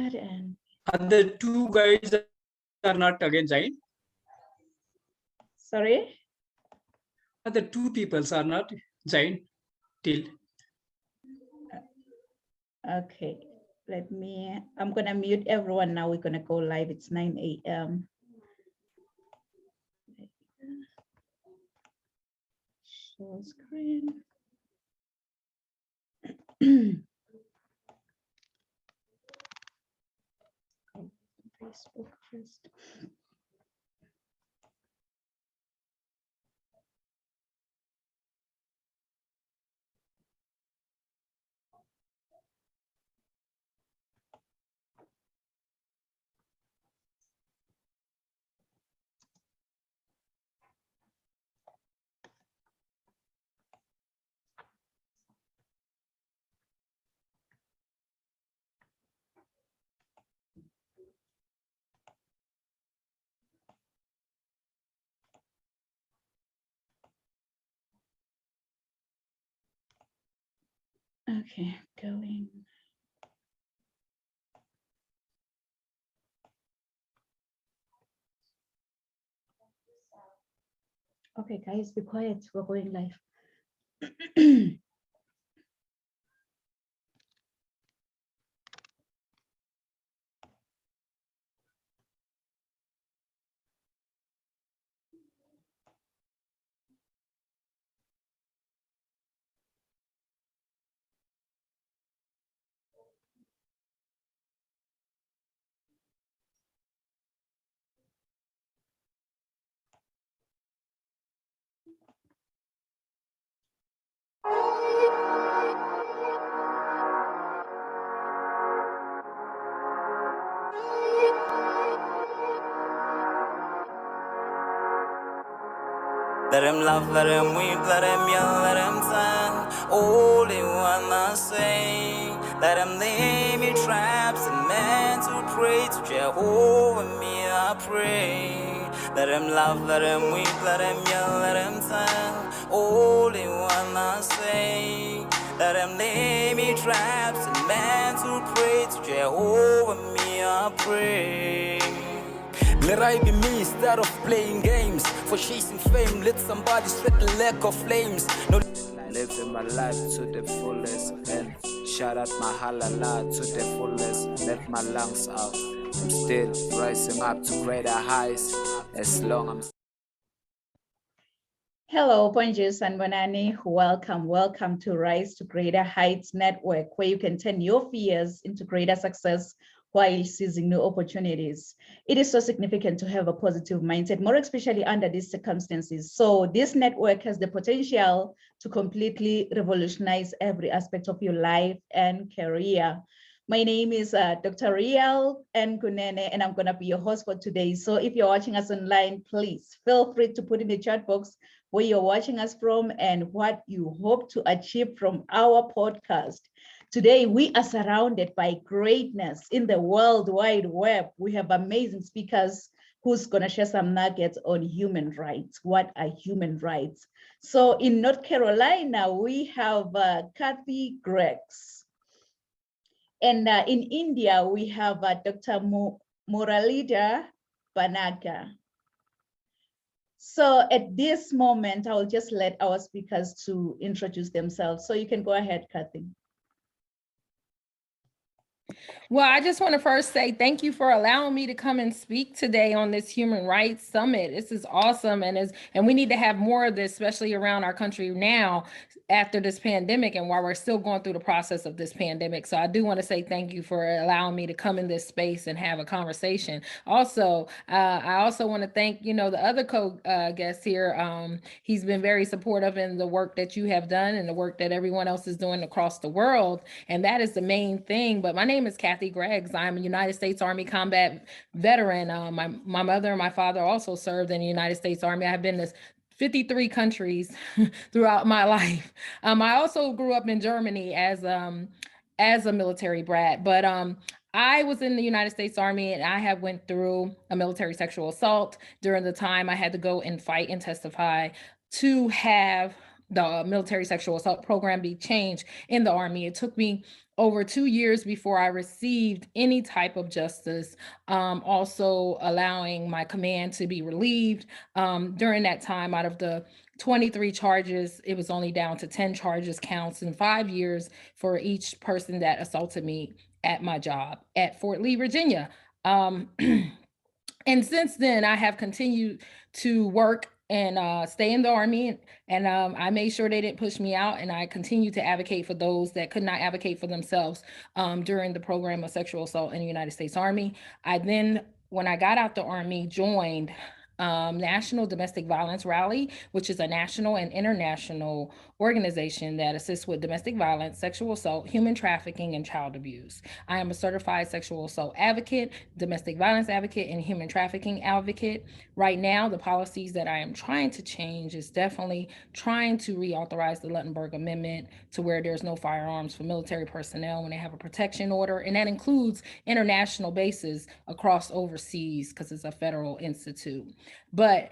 that. And other two guys are not again Jain. Sorry? Other two peoples are not Jain till. Okay, I'm gonna mute everyone now. We're gonna go live. It's 9 a.m. Share screen. Facebook first. Okay, going. Okay, guys, be quiet. We're going live. Let him laugh, let him weep, let him yell, let him sing. All they wanna say. Let him lay me traps and men to pray to Jehovah, me I pray. Let him laugh, let him weep, let him yell, let him sing. All they wanna say. Let him lay me traps and men to pray to Jehovah, me I pray. Let I be me instead of playing games. For chasing fame, let somebody sweat the lack of flames. No, living my life to the fullest and shout out my halala to the fullest. Let my lungs out. I'm still rising up to greater heights as long as Hello, Bonjour and Bonani. Welcome to Rise to Greater Heights Network, where you can turn your fears into greater success while seizing new opportunities. It is so significant to have a positive mindset, more especially under these circumstances. So this network has the potential to completely revolutionize every aspect of your life and career. My name is Dr. Riel Nkunene, and I'm gonna be your host for today. So if you're watching us online, please feel free to put in the chat box where you're watching us from and what you hope to achieve from our podcast. Today, we are surrounded by greatness in the World Wide Web. We have amazing speakers who's gonna share some nuggets on human rights. What are human rights? So in North Carolina, we have Kathy Greggs. And in India, we have Dr. Muralidhar Banaga. So at this moment, I will just let our speakers to introduce themselves. So you can go ahead, Kathy. Well, I just want to first say thank you for allowing me to come and speak today on this Human Rights Summit. This is awesome, and we need to have more of this, especially around our country now after this pandemic and while we're still going through the process of this pandemic. So I do want to say thank you for allowing me to come in this space and have a conversation. Also, I also want to thank, the other co-guest here. He's been very supportive in the work that you have done and the work that everyone else is doing across the world. And that is the main thing. But my name is Kathy Greggs. I'm a United States Army combat veteran. My mother and my father also served in the United States Army. I've been to 53 countries throughout my life. I also grew up in Germany as a military brat, but I was in the United States Army and I have went through a military sexual assault during the time I had to go and fight and testify to have the military sexual assault program be changed in the Army. It took me over 2 years before I received any type of justice, also allowing my command to be relieved. During that time, out of the 23 charges, it was only down to 10 charges counts and 5 years for each person that assaulted me at my job at Fort Lee, Virginia. And since then, I have continued to work and stay in the Army, and I made sure they didn't push me out, and I continue to advocate for those that could not advocate for themselves during the program of sexual assault in the United States Army. I then, when I got out the Army, joined National Domestic Violence Rally, which is a national and international organization that assists with domestic violence, sexual assault, human trafficking, and child abuse. I am a certified sexual assault advocate, domestic violence advocate, and human trafficking advocate. Right now, the policies that I am trying to change is definitely trying to reauthorize the Luttenberg Amendment to where there's no firearms for military personnel when they have a protection order, and that includes international bases across overseas because it's a federal institute. But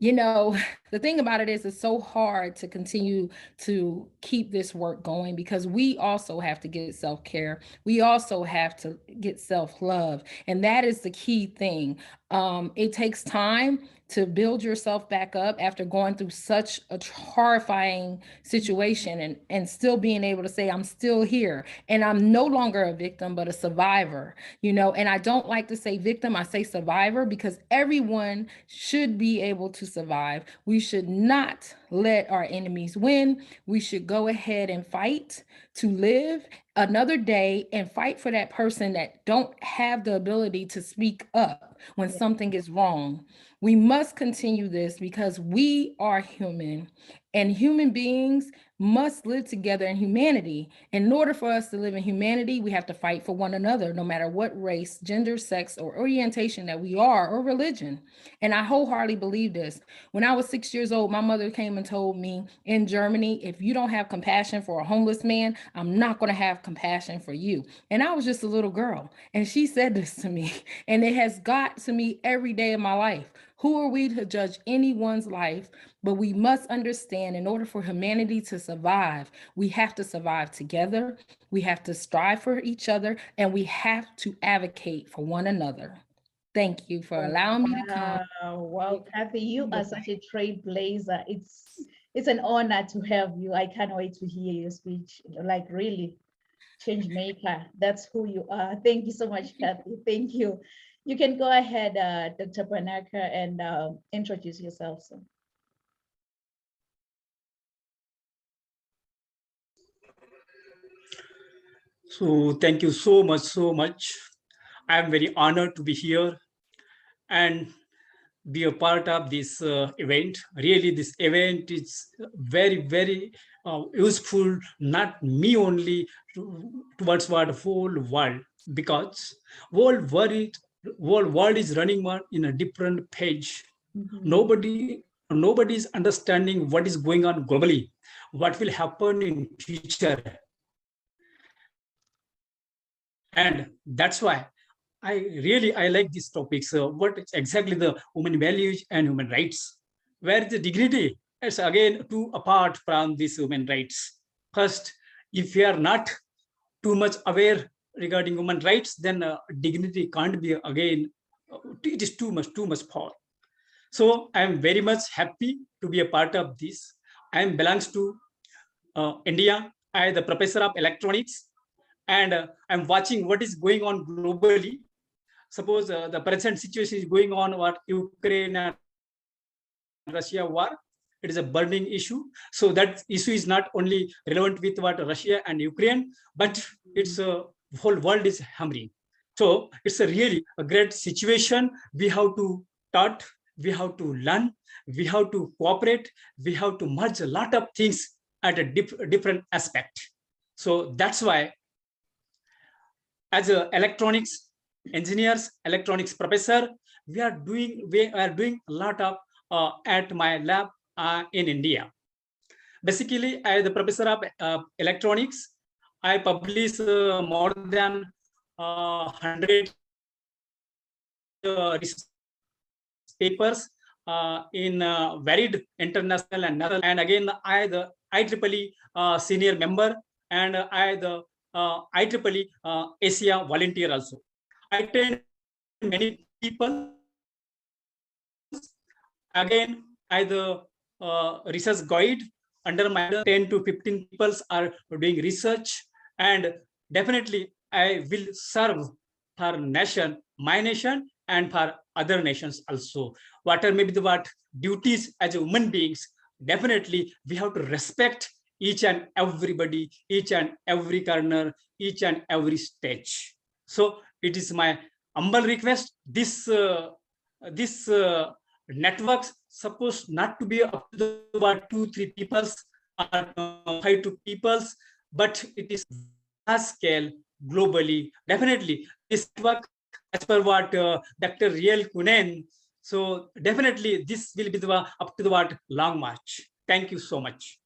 you know, the thing about it is it's so hard to continue to keep this work going because we also have to get self-care. We also have to get self-love. And that is the key thing. It takes time to build yourself back up after going through such a horrifying situation and still being able to say, I'm still here and I'm no longer a victim, but a survivor, you know, and I don't like to say victim, I say survivor because everyone should be able to survive. We should not let our enemies win. We should go ahead and fight to live another day and fight for that person that don't have the ability to speak up when something is wrong. We must continue this because we are human and human beings must live together in humanity. In order for us to live in humanity, we have to fight for one another, no matter what race, gender, sex, or orientation that we are, or religion. And I wholeheartedly believe this. When I was 6 years old, my mother came and told me in Germany, if you don't have compassion for a homeless man, I'm not going to have compassion for you. And I was just a little girl. And she said this to me, and it has got to me every day of my life. Who are we to judge anyone's life? But we must understand in order for humanity to survive, we have to survive together. We have to strive for each other, and we have to advocate for one another. Thank you for allowing me to come. Wow, Kathy, you are such a trailblazer. It's an honor to have you. I can't wait to hear your speech. Like really, change maker. That's who you are. Thank you so much, Kathy. Thank you. You can go ahead, Dr. Panaka, and introduce yourself. So thank you so much. I am very honored to be here and be a part of this event. Really, this event is very useful, not me only, towards what the whole world, because whole world is running on in a different page. Nobody is understanding what is going on globally, what will happen in future. And that's why I like these topics. What is exactly the human values and human rights? Where the dignity is again too apart from these human rights. First, if we are not too much aware regarding human rights, then dignity can't be again. It is too much power. So I am very much happy to be a part of this. I belongs to India. I am the professor of electronics. And I'm watching what is going on globally. Suppose the present situation is going on, what Ukraine and Russia war, it is a burning issue. So that issue is not only relevant with what Russia and Ukraine, but it's a whole world is hammering. So it's a really a great situation. We have to taught, we have to learn, we have to cooperate, we have to merge a lot of things at a different aspect. So that's why as a electronics engineers, electronics professor, we are doing a lot of at my lab in India. Basically, as the professor of electronics, I publish more than 100 papers in varied international and national. And again, I the IEEE senior member, and I the IEEE Asia volunteer also. I train many people. Again, I the research guide. Under my 10 to 15 people are doing research, and definitely I will serve for nation, my nation, and for other nations also. What are maybe the what duties as human beings? Definitely, we have to respect each and everybody, each and every corner, each and every stage. So it is my humble request. This networks supposed not to be up to about 2-3 peoples or 5 to peoples, but it is large scale globally. Definitely, this network, as per what Dr. Riel Kunen, so definitely this will be the up to the what long march. Thank you so much.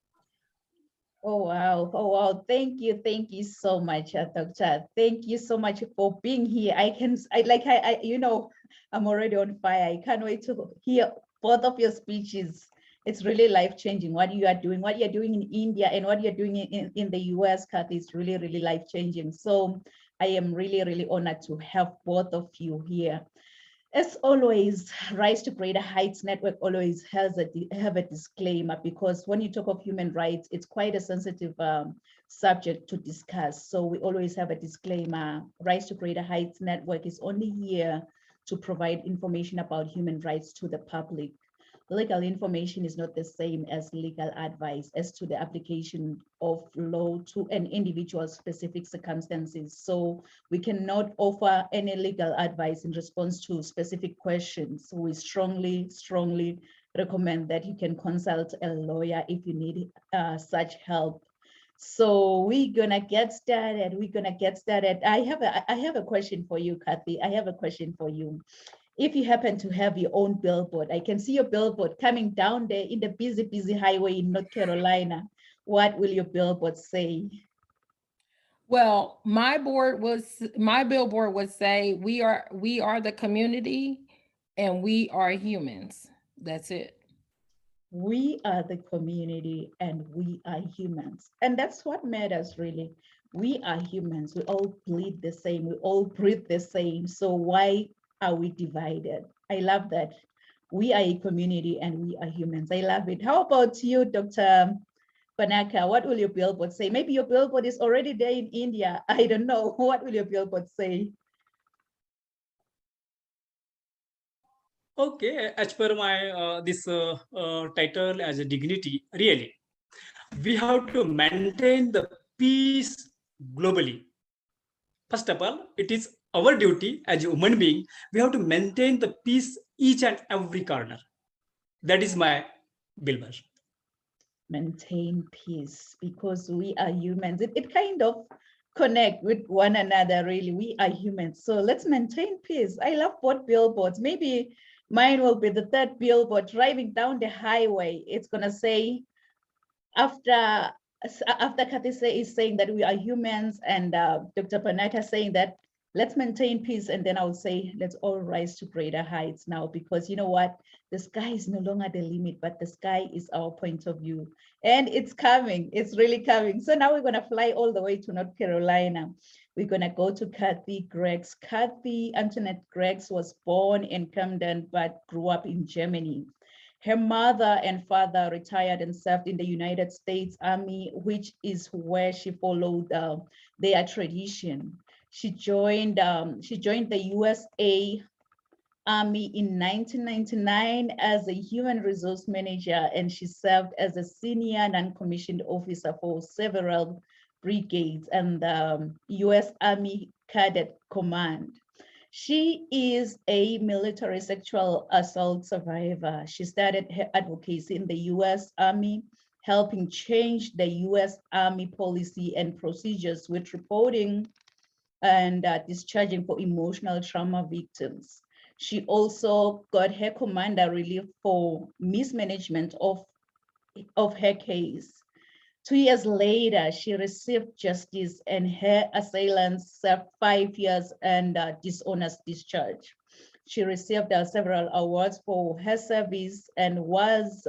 Oh, wow. Oh, wow. Thank you. Thank you so much, Doctor. Thank you so much for being here. I'm already on fire. I can't wait to hear both of your speeches. It's really life-changing what you are doing in India and what you're doing in the US, Kathy, is really, really life-changing. So I am really, really honored to have both of you here. As always, Rise to Greater Heights Network always have a disclaimer, because when you talk of human rights, it's quite a sensitive subject to discuss. So we always have a disclaimer. Rise to Greater Heights Network is only here to provide information about human rights to the public. Legal information is not the same as legal advice as to the application of law to an individual's specific circumstances. So we cannot offer any legal advice in response to specific questions. We strongly, strongly recommend that you can consult a lawyer if you need such help. So we're gonna get started. I have a question for you, Kathy. I have a question for you. If you happen to have your own billboard, I can see your billboard coming down there in the busy, busy highway in North Carolina. What will your billboard say? Well, my billboard would say, we are the community and we are humans. That's it. We are the community and we are humans. And that's what matters, really. We are humans. We all bleed the same. We all breathe the same. So why are we divided? I love that. We are a community and we are humans. I love it. How about you, Dr. Panaka? What will your billboard say? Maybe your billboard is already there in India. I don't know. What will your billboard say? Okay, as per my this title as a dignity, really, we have to maintain the peace globally. First of all, it is our duty as a human being. We have to maintain the peace each and every corner. That is my billboard. Maintain peace, because we are humans. It kind of connect with one another, really. We are humans, so let's maintain peace. I love both billboards. Maybe mine will be the third billboard driving down the highway. It's gonna say, after Kathy is saying that we are humans, and Dr. Panaka saying that let's maintain peace, and then I would say let's all rise to greater heights now, because you know what, the sky is no longer the limit, but the sky is our point of view, and it's coming. It's really coming. So now we're going to fly all the way to North Carolina. We're going to go to Kathy Greggs. Kathy Antoinette Greggs was born in Camden but grew up in Germany. Her mother and father retired and served in the United States Army, which is where she followed their tradition. She joined the USA Army in 1999 as a human resource manager, and she served as a senior non-commissioned officer for several brigades and the US Army Cadet Command. She is a military sexual assault survivor. She started her advocacy in the US Army, helping change the US Army policy and procedures with reporting and discharging for emotional trauma victims. She also got her commander relief for mismanagement of her case. 2 years later, she received justice, and her assailants served 5 years and dishonest discharge. She received several awards for her service and was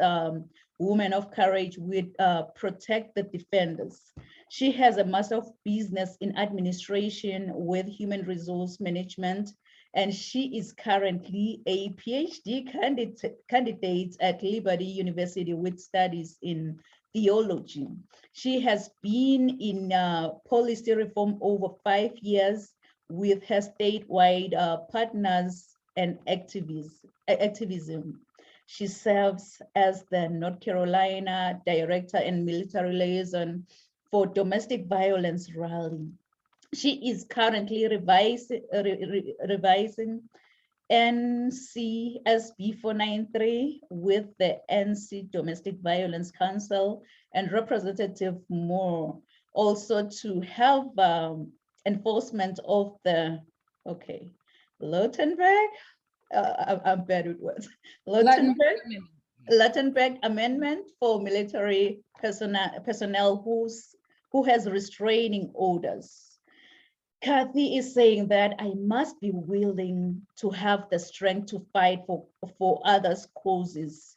Woman of Courage with Protect the Defenders. She has a Master of Business in Administration with Human Resource Management, and she is currently a PhD candidate at Liberty University with studies in theology. She has been in policy reform over 5 years with her statewide partners and activism. She serves as the North Carolina Director and Military Liaison for Domestic Violence Rally. She is currently revising NCSB 493 with the NC Domestic Violence Council and Representative Moore, also to help enforcement of the, Lautenberg, I'm bad with words. Lautenberg Amendment for military personnel who has restraining orders. Kathy is saying that I must be willing to have the strength to fight for others' causes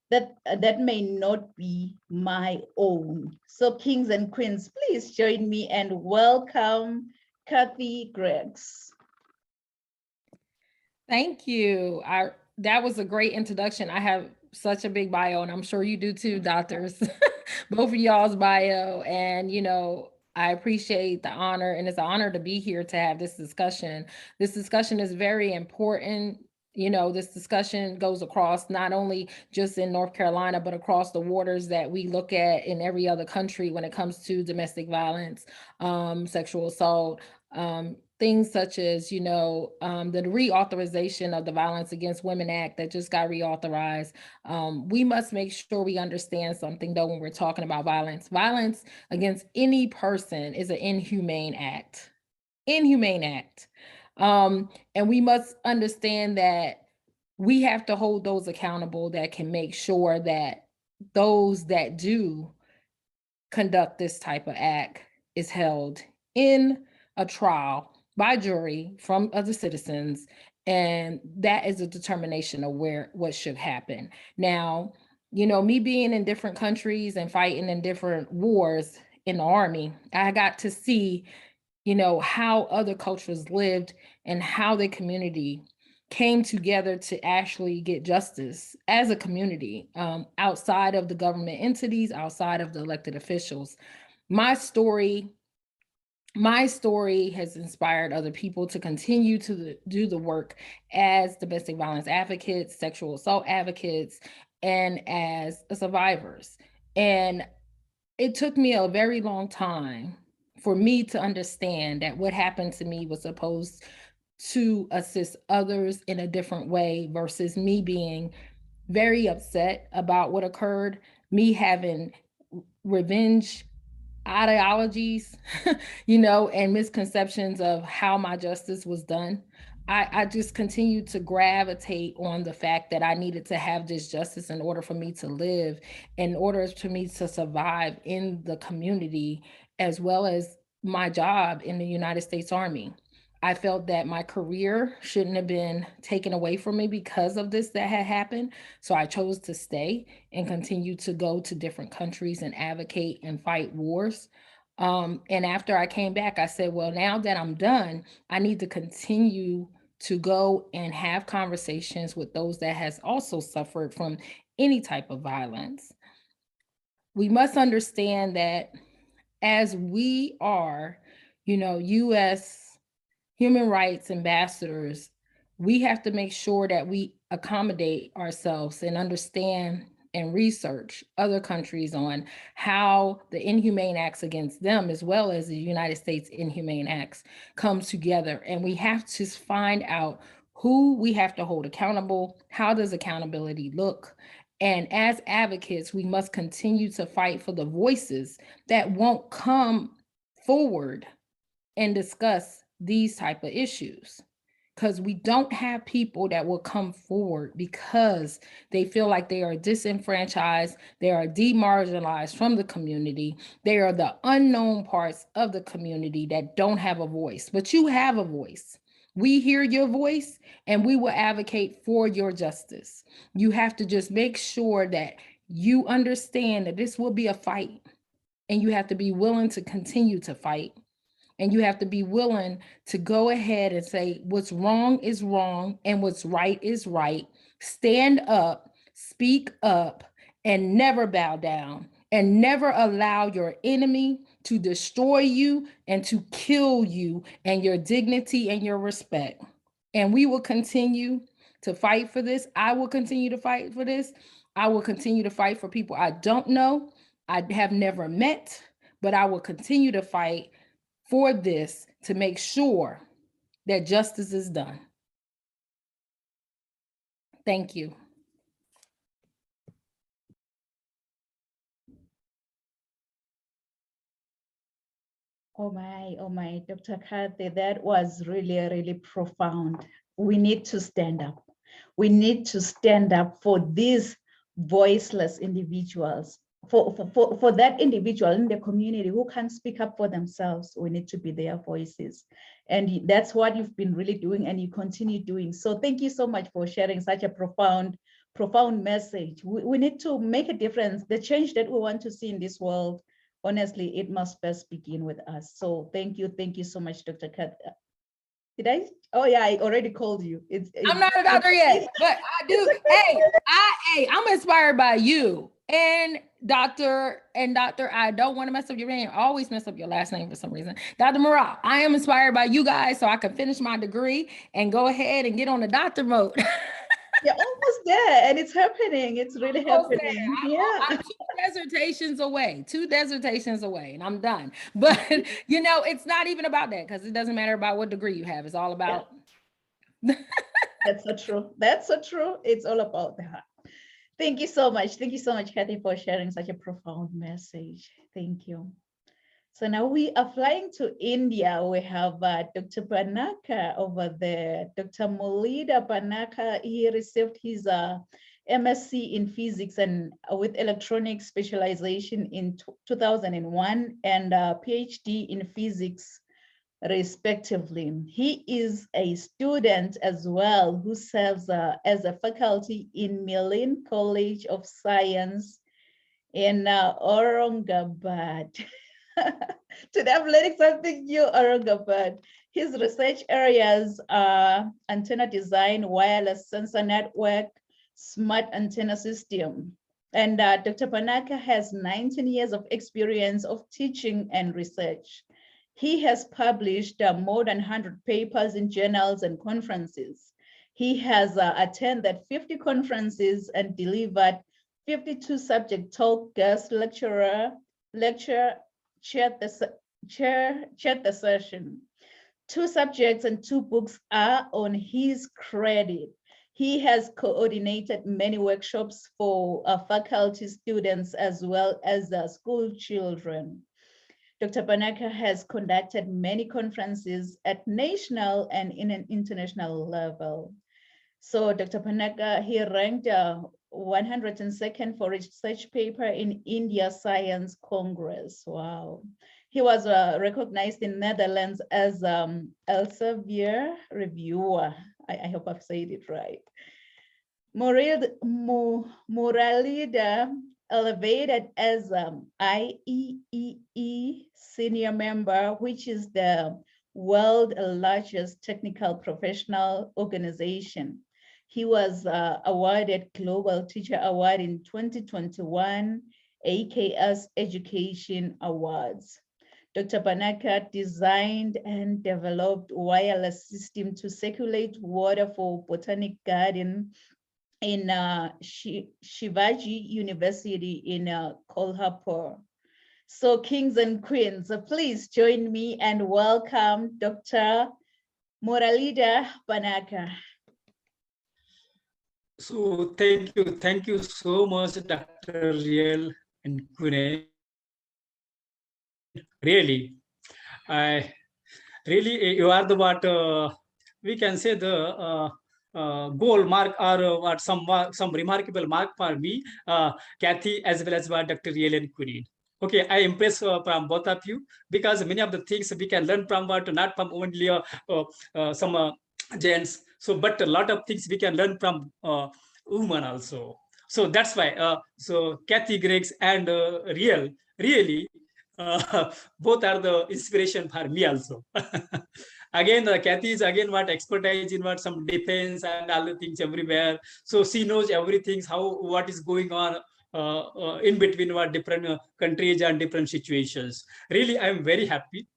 that may not be my own. So kings and queens, please join me and welcome Kathy Greggs. Thank you. That was a great introduction. I have such a big bio, and I'm sure you do too, doctors. Both of y'all's bio, and I appreciate the honor, and it's an honor to be here to have this discussion. This discussion is very important. This discussion goes across not only just in North Carolina, but across the waters that we look at in every other country when it comes to domestic violence, sexual assault, things such as, the reauthorization of the Violence Against Women Act that just got reauthorized. We must make sure we understand something, though, when we're talking about violence. Violence against any person is an inhumane act. Inhumane act. And we must understand that we have to hold those accountable that can make sure that those that do conduct this type of act is held in a trial by jury from other citizens, and that is a determination of what should happen. Now, me being in different countries and fighting in different wars in the Army, I got to see, how other cultures lived and how the community came together to actually get justice as a community, outside of the government entities, outside of the elected officials. My story has inspired other people to continue to do the work as domestic violence advocates, sexual assault advocates, and as survivors. And it took me a very long time for me to understand that what happened to me was supposed to assist others in a different way versus me being very upset about what occurred, me having revenge ideologies, and misconceptions of how my justice was done. I just continued to gravitate on the fact that I needed to have this justice in order for me to live, in order for me to survive in the community, as well as my job in the United States Army. I felt that my career shouldn't have been taken away from me because of this that had happened. So I chose to stay and continue to go to different countries and advocate and fight wars. And after I came back, I said, well, now that I'm done, I need to continue to go and have conversations with those that has also suffered from any type of violence. We must understand that as we are, U.S. human rights ambassadors, we have to make sure that we accommodate ourselves and understand and research other countries on how the inhumane acts against them, as well as the United States inhumane acts, comes together. And we have to find out who we have to hold accountable. How does accountability look? And as advocates, we must continue to fight for the voices that won't come forward and discuss these type of issues, because we don't have people that will come forward because they feel like they are disenfranchised, they are demarginalized from the community, they are the unknown parts of the community that don't have a voice. But you have a voice. We hear your voice and we will advocate for your justice. You have to just make sure that you understand that this will be a fight, and you have to be willing to continue to fight. And you have to be willing to go ahead and say what's wrong is wrong and what's right is right. Stand up, speak up, and never bow down, and never allow your enemy to destroy you and to kill you and your dignity and your respect. And we will continue to fight for this. I will continue to fight for this. I will continue to fight for people I don't know, I have never met, but I will continue to fight for this to make sure that justice is done. Thank you. Oh my, Dr. Kathy, that was really, really profound. We need to stand up. We need to stand up for these voiceless individuals. For that individual in the community who can't speak up for themselves, we need to be their voices. And that's what you've been really doing, and you continue doing. So thank you so much for sharing such a profound message. We need to make a difference. The change that we want to see in this world, honestly, it must first begin with us. So thank you so much, Dr. Kat. Did I? Oh yeah, I already called you. I'm not a doctor yet, but I do. Hey, I'm inspired by you and Dr. I don't want to mess up your name. I always mess up your last name for some reason. Dr. Morale, I am inspired by you guys so I can finish my degree and go ahead and get on the doctor mode. You're almost there, and it's happening. It's really happening. I'm 2 dissertations away, and I'm done. But you know, it's not even about that, because it doesn't matter about what degree you have. It's all about. Yeah. That's so true. That's so true. It's all about that. Thank you so much. Thank you so much, Kathy, for sharing such a profound message. Thank you. So now we are flying to India. We have Dr. Panaka over there. Dr. Muralidhar Panaka, he received his MSc in physics and with electronics specialization in 2001 and PhD in physics, respectively. He is a student as well who serves as a faculty in Milind College of Science in Aurangabad. Today I'm learning something new, Aurangabad. His research areas are antenna design, wireless sensor network, smart antenna system. And Dr. Panaka has 19 years of experience of teaching and research. He has published more than 100 papers in journals and conferences. He has attended 50 conferences and delivered 52 subject talk, guest lecturer, chaired the session. 2 subjects and 2 books are on his credit. He has coordinated many workshops for faculty, students, as well as school children. Dr. Panaka has conducted many conferences at national and in an international level. So Dr. Panaka, he ranked 102nd for research paper in India Science Congress. Wow. He was recognized in Netherlands as Elsevier reviewer. I hope I've said it right. Muralidhar elevated as IEEE senior member, which is the world's largest technical professional organization. He was awarded Global Teacher Award in 2021, AKS Education Awards. Dr. Panaka designed and developed wireless system to circulate water for Botanic Garden in Shivaji University in Kolhapur. So kings and queens, please join me and welcome Dr. Muralidhar Panaka. So thank you so much, Dr. Riel and Kune. Really, you are the what we can say the goal mark or what some remarkable mark for me, Kathy, as well as what Dr. Riel and Kune. Okay, I impress from both of you, because many of the things we can learn from what, not from only some gents. So, but a lot of things we can learn from women also. So that's why. So Kathy Griggs and really, both are the inspiration for me also. Again, Kathy is again what expertise in what some defense and all the things everywhere. So she knows everything, what is going on in between what different countries and different situations. Really, I am very happy.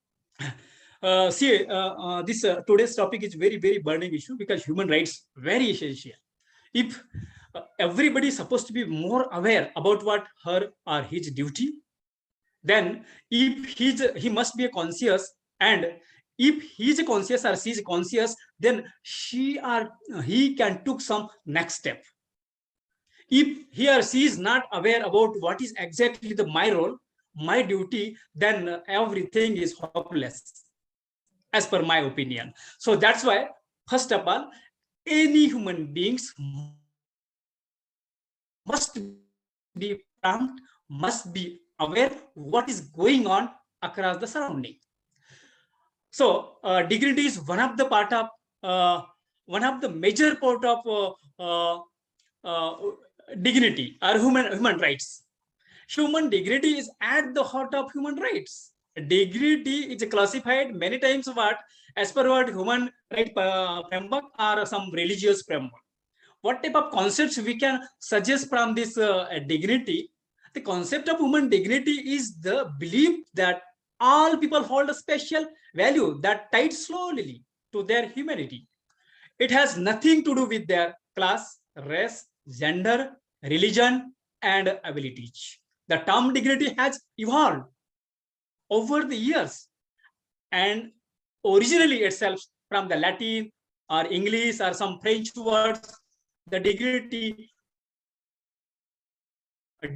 This today's topic is very burning issue because human rights very essential. If everybody is supposed to be more aware about what her or his duty, then if he must be a conscious, and if he's a conscious or she's conscious, then she or he can took some next step. If he or she is not aware about what is exactly the my role, my duty, then everything is hopeless, as per my opinion. So that's why, first of all, any human beings must be prompt, must be aware what is going on across the surrounding. So dignity is one of the part of one of the major part of dignity or human rights. Human dignity is at the heart of human rights. Dignity is classified many times what as per what human right framework or some religious framework. What type of concepts we can suggest from this dignity? The concept of human dignity is the belief that all people hold a special value that ties slowly to their humanity. It has nothing to do with their class, race, gender, religion, and abilities. The term dignity has evolved over the years, and originally itself from the Latin or English or some French words, the dignity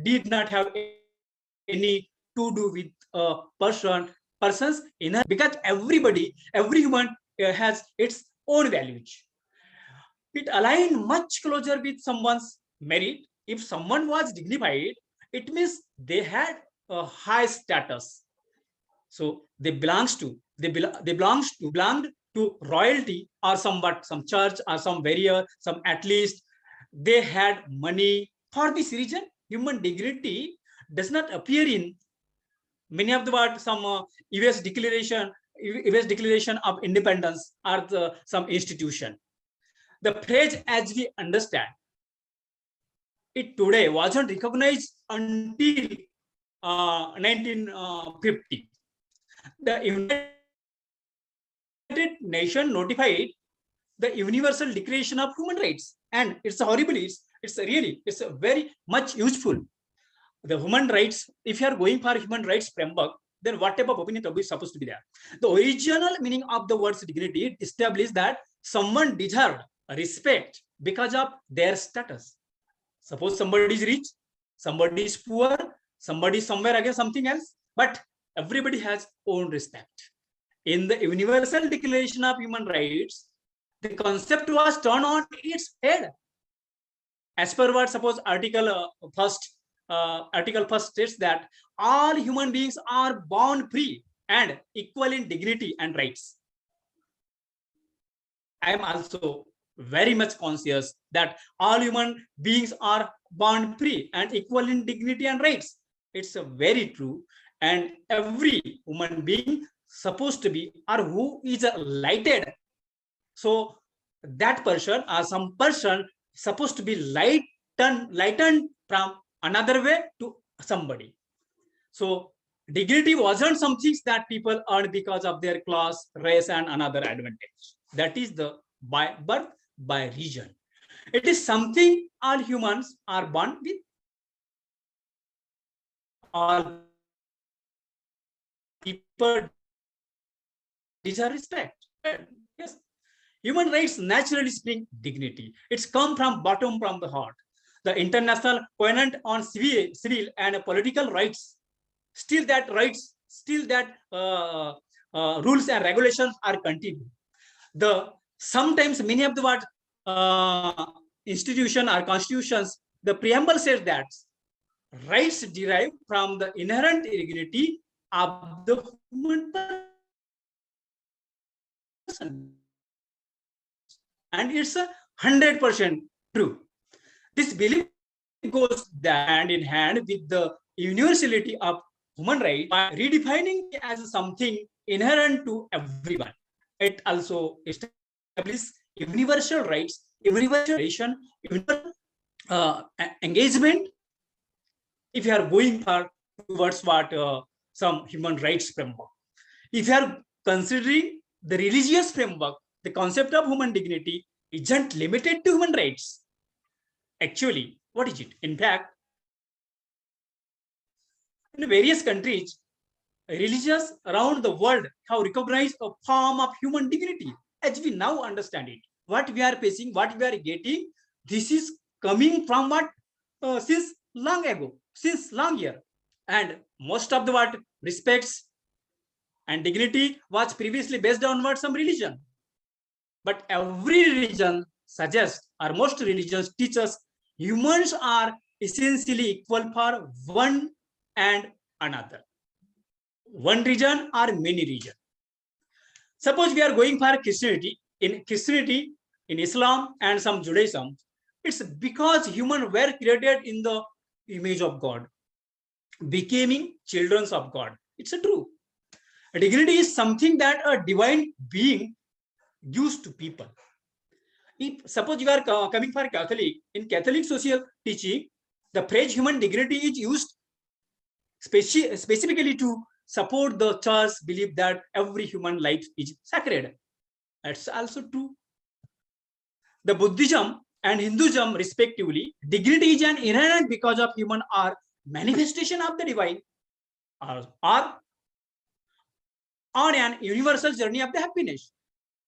did not have any to do with a person's inner, because every human has its own values. It aligned much closer with someone's merit. If someone was dignified, it means they had a high status. So they belongs belonged to royalty or somewhat some church or some warrior, some at least they had money. For this reason, human dignity does not appear in many of the what some US declaration of independence or some institution. The phrase as we understand it today wasn't recognized until 1950. The United Nations notified the Universal Declaration of Human Rights, and it's horrible. It's a very much useful. The human rights. If you are going for human rights framework, then what type of opinion is supposed to be there? The original meaning of the words dignity established that someone deserved respect because of their status. Suppose somebody is rich, somebody is poor, somebody is somewhere again something else, but everybody has own respect. In the Universal Declaration of Human Rights, the concept was turned on its head. As per what suppose Article first states that all human beings are born free and equal in dignity and rights. I am also very much conscious that all human beings are born free and equal in dignity and rights. It's very true, and every human being supposed to be or who is lighted, so that person or some person supposed to be lightened from another way to somebody. So dignity wasn't something that people earn because of their class, race, and another advantage. That is the by birth, by region. It is something all humans are born with. All people deserve respect. Yes. Human rights naturally spring dignity. It's come from bottom, from the heart. The International Covenant on Civil and Political Rights, still that rules and regulations are continued. Sometimes many of the institution or constitutions, the preamble says that rights derive from the inherent dignity of the human person, and it's 100% true. This belief goes hand in hand with the universality of human rights by redefining it as something inherent to everyone. It also establishes universal rights, universal relation, universal engagement. If you are going towards what some human rights framework, if you are considering the religious framework, the concept of human dignity isn't limited to human rights. Actually, what is it? In fact, in various countries, religions around the world have recognized a form of human dignity as we now understand it. What we are facing, what we are getting, this is coming from what since long ago, since long year. And most of the what respects and dignity was previously based on what some religion. But every religion suggests, or most religions teach us, humans are essentially equal for one and another. One region or many regions. Suppose we are going for Christianity. In Christianity, in Islam and some Judaism, it's because humans were created in the image of God, becoming children of God. It's a true. Dignity is something that a divine being gives to people. If suppose you are coming for Catholic, in Catholic social teaching, the phrase human dignity is used specifically to support the church belief that every human life is sacred. That's also true. The Buddhism and Hinduism respectively, dignity is an inherent because of human are manifestation of the divine or on an universal journey of the happiness.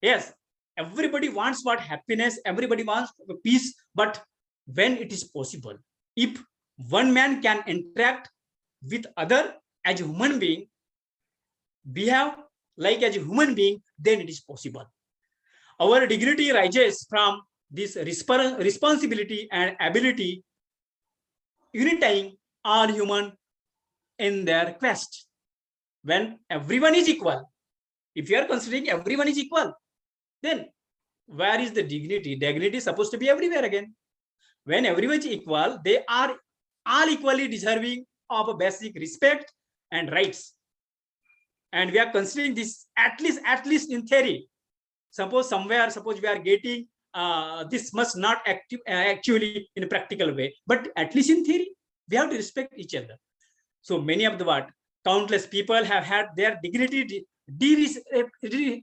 Yes, everybody wants what happiness, everybody wants peace, but when it is possible, if one man can interact with other as a human being, behave like as a human being, then it is possible. Our dignity rises from this responsibility and ability unifying all human in their quest. When everyone is equal, if you are considering everyone is equal, then where is the dignity? Dignity is supposed to be everywhere again. When everyone is equal, they are all equally deserving of a basic respect and rights. And we are considering this at least in theory. Suppose we are getting this must not actually in a practical way, but at least in theory, we have to respect each other. So many of the countless people have had their dignity derespected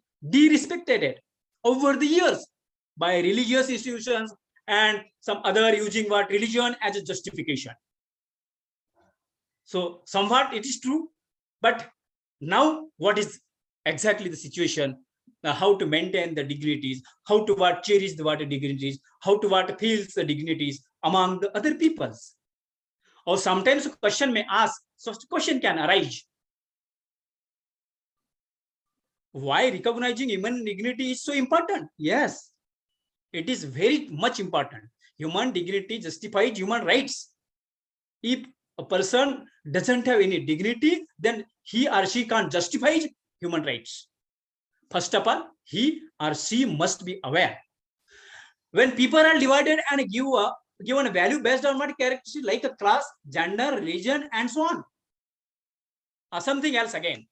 over the years by religious institutions and some other using religion as a justification. So somewhat it is true, but now what is exactly the situation? How to maintain the dignities, how to cherish the dignities, how to feels the dignities among the other peoples. Or sometimes a question may ask, such a question can arise. Why recognizing human dignity is so important? Yes, it is very much important. Human dignity justifies human rights. If a person doesn't have any dignity, then he or she can't justify human rights. First of all, he or she must be aware. When people are divided and given a value based on what characteristics like a class, gender, religion, and so on, or something else again.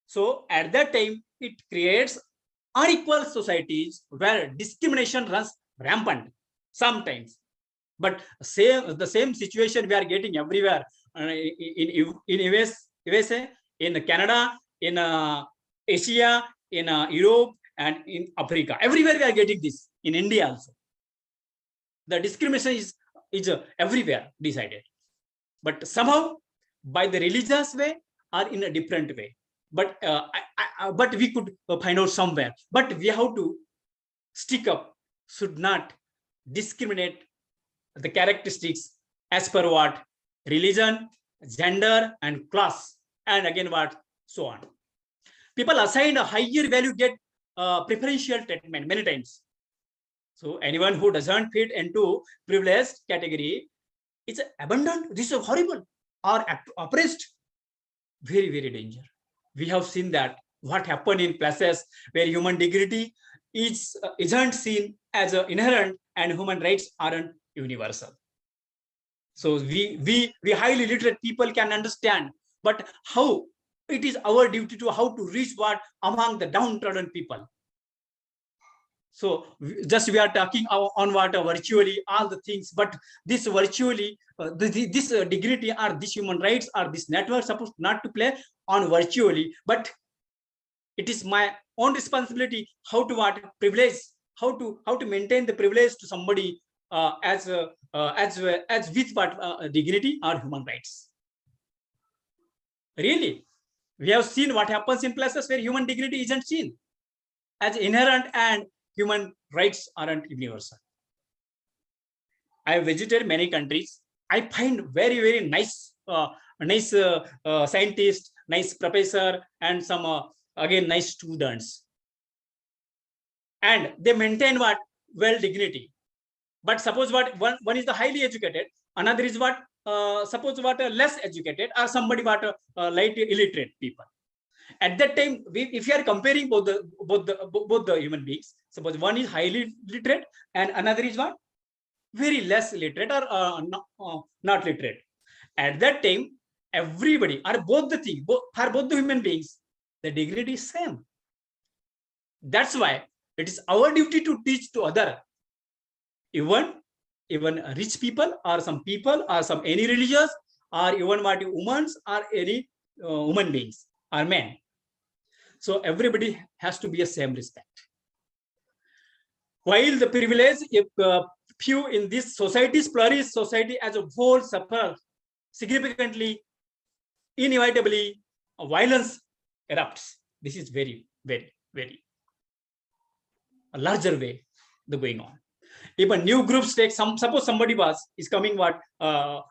So at that time, it creates unequal societies where discrimination runs rampant sometimes. But the same situation we are getting everywhere in USA, in Canada, in Asia, in Europe, and in Africa. Everywhere we are getting this. In India also, the discrimination is everywhere decided, but somehow by the religious way or in a different way. But but we could find out somewhere. But we have to stick up. Should not discriminate the characteristics as per what religion, gender, and class, and again so on. People assigned a higher value get preferential treatment many times. So anyone who doesn't fit into privileged category is abandoned. This is horrible or oppressed. Very, very dangerous. We have seen that what happened in places where human dignity isn't seen as inherent and human rights aren't universal. So we highly literate people can understand, but how it is our duty to how to reach what among the downtrodden people. So just we are talking on what virtually all the things, but this virtually this dignity or this human rights or this network supposed not to play on virtually, but it is my own responsibility how to what privilege, how to maintain the privilege to somebody as with what dignity or human rights. Really, we have seen what happens in places where human dignity isn't seen as inherent and human rights aren't universal. I visited many countries. I find very nice scientist, nice professor, and some again nice students, and they maintain what well dignity. But suppose what one is the highly educated, another is what suppose what less educated, or somebody what light illiterate people. At that time, if you are comparing both the human beings, suppose one is highly literate and another is what very less literate or not literate. At that time, everybody or both the thing, for both the human beings, the dignity is same. That's why it is our duty to teach to other, even rich people or some people or some any religious or even what women or any human beings or men. So everybody has to be a same respect. While the privilege, if few in this society's flourish, society as a whole suffer significantly, inevitably, violence erupts. This is very a larger way the going on. If a new groups take suppose somebody is coming what era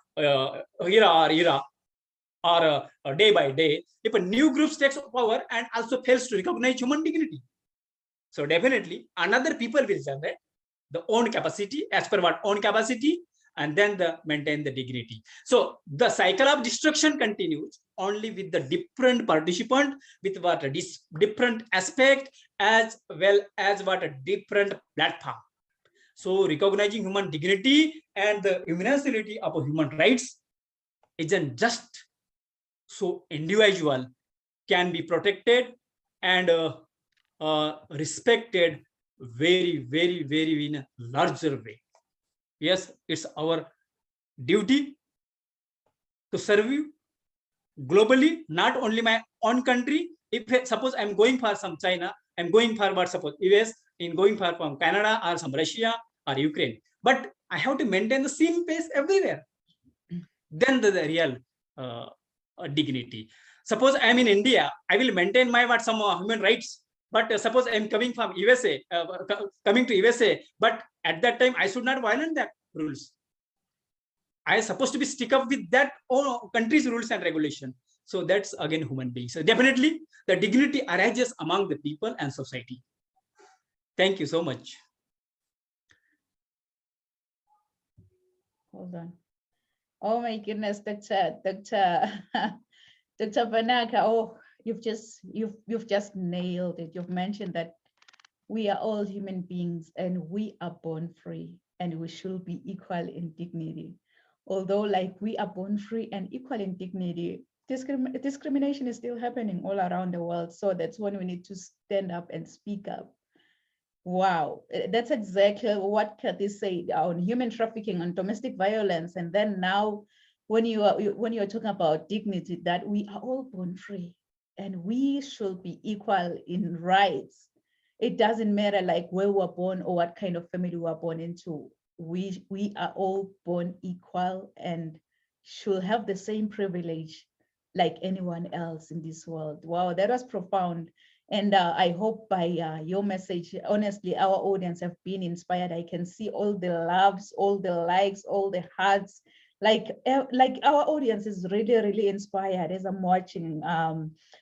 or day by day, if a new group takes power and also fails to recognize human dignity, so definitely another people will generate the own capacity as per what own capacity, and then maintain the dignity. So the cycle of destruction continues only with the different participant with what a different aspect as well as what a different platform. So recognizing human dignity and the universality of human rights isn't just so individual can be protected and respected very in a larger way. Yes, it's our duty to serve you globally, not only my own country. If suppose I'm going for some China, I'm going for what suppose US, in going for from Canada or some Russia or Ukraine, but I have to maintain the same pace everywhere. Then the real dignity. Suppose I'm in India, I will maintain my what some human rights. But suppose I'm coming from USA, coming to USA, but at that time I should not violate that rules. I am supposed to be stick up with that country's rules and regulation. So that's again human beings. So definitely the dignity arises among the people and society. Thank you so much. Hold on. Oh my goodness, Dr. Vanaka. Oh, you've just nailed it. You've mentioned that we are all human beings and we are born free and we should be equal in dignity. Although like we are born free and equal in dignity, discrimination is still happening all around the world. So that's when we need to stand up and speak up. Wow, that's exactly what Kathy said on human trafficking, on domestic violence, and then now when you are talking about dignity, that we are all born free and we should be equal in rights. It doesn't matter like where we were born or what kind of family we were born into. We are all born equal and should have the same privilege like anyone else in this world. Wow, that was profound. And I hope by your message, honestly, our audience have been inspired. I can see all the loves, all the likes, all the hearts. Like our audience is really inspired as I'm watching.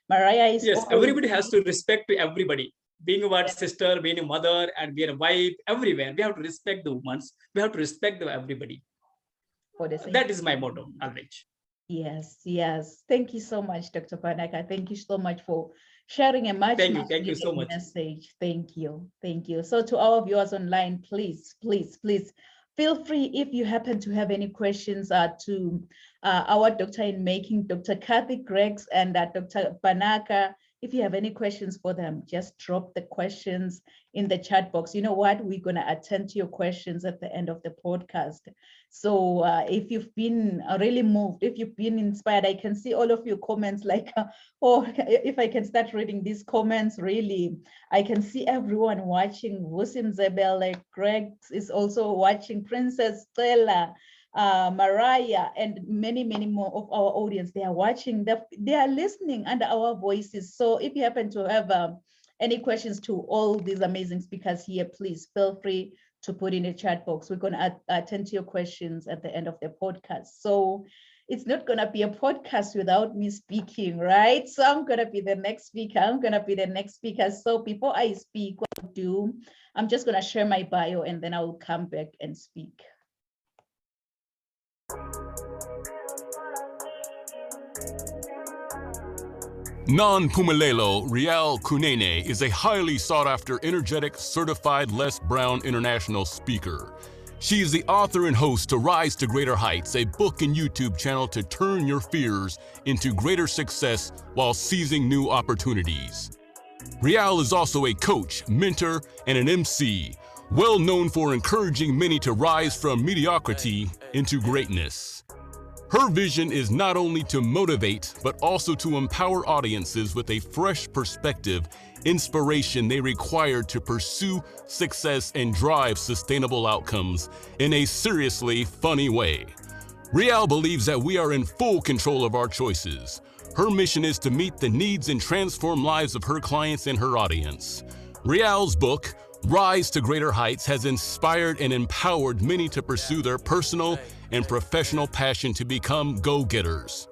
Mariah is yes, everybody has to respect to everybody. Being a what sister, being a mother, and being a wife, everywhere we have to respect the women. We have to respect everybody. That is my motto, always. Yes. Thank you so much, Dr. Panaka. Thank you so much for sharing a much thank you so much message. Thank you. So to our viewers online, please Feel free if you happen to have any questions to our doctor in making, Dr. Kathy Greggs and Dr. Panaka. If you have any questions for them, just drop the questions in the chat box. You know what? We're going to attend to your questions at the end of the podcast. So if you've been really moved, if you've been inspired, I can see all of your comments like, oh, if I can start reading these comments, really, I can see everyone watching. Wusim Zebele, Greg is also watching, Princess Stella, Mariah, and many more of our audience. They are watching, they are listening under our voices. So if you happen to have any questions to all these amazing speakers here, please feel free to put in the chat box. We're going to attend to your questions at the end of the podcast. So it's not going to be a podcast without me speaking, right? So I'm going to be the next speaker. So before I speak, what I'll do, I'm just going to share my bio and then I will come back and speak. Nonpumelelo Rial Kunene is a highly sought-after, energetic, certified Les Brown international speaker. She is the author and host to Rise to Greater Heights, a book and YouTube channel to turn your fears into greater success while seizing new opportunities. Rial is also a coach, mentor, and an MC, well known for encouraging many to rise from mediocrity into greatness. Her vision is not only to motivate, but also to empower audiences with a fresh perspective, inspiration they require to pursue success and drive sustainable outcomes in a seriously funny way. Rial believes that we are in full control of our choices. Her mission is to meet the needs and transform lives of her clients and her audience. Rial's book, Rise to Greater Heights, has inspired and empowered many to pursue their personal and professional passion to become go-getters.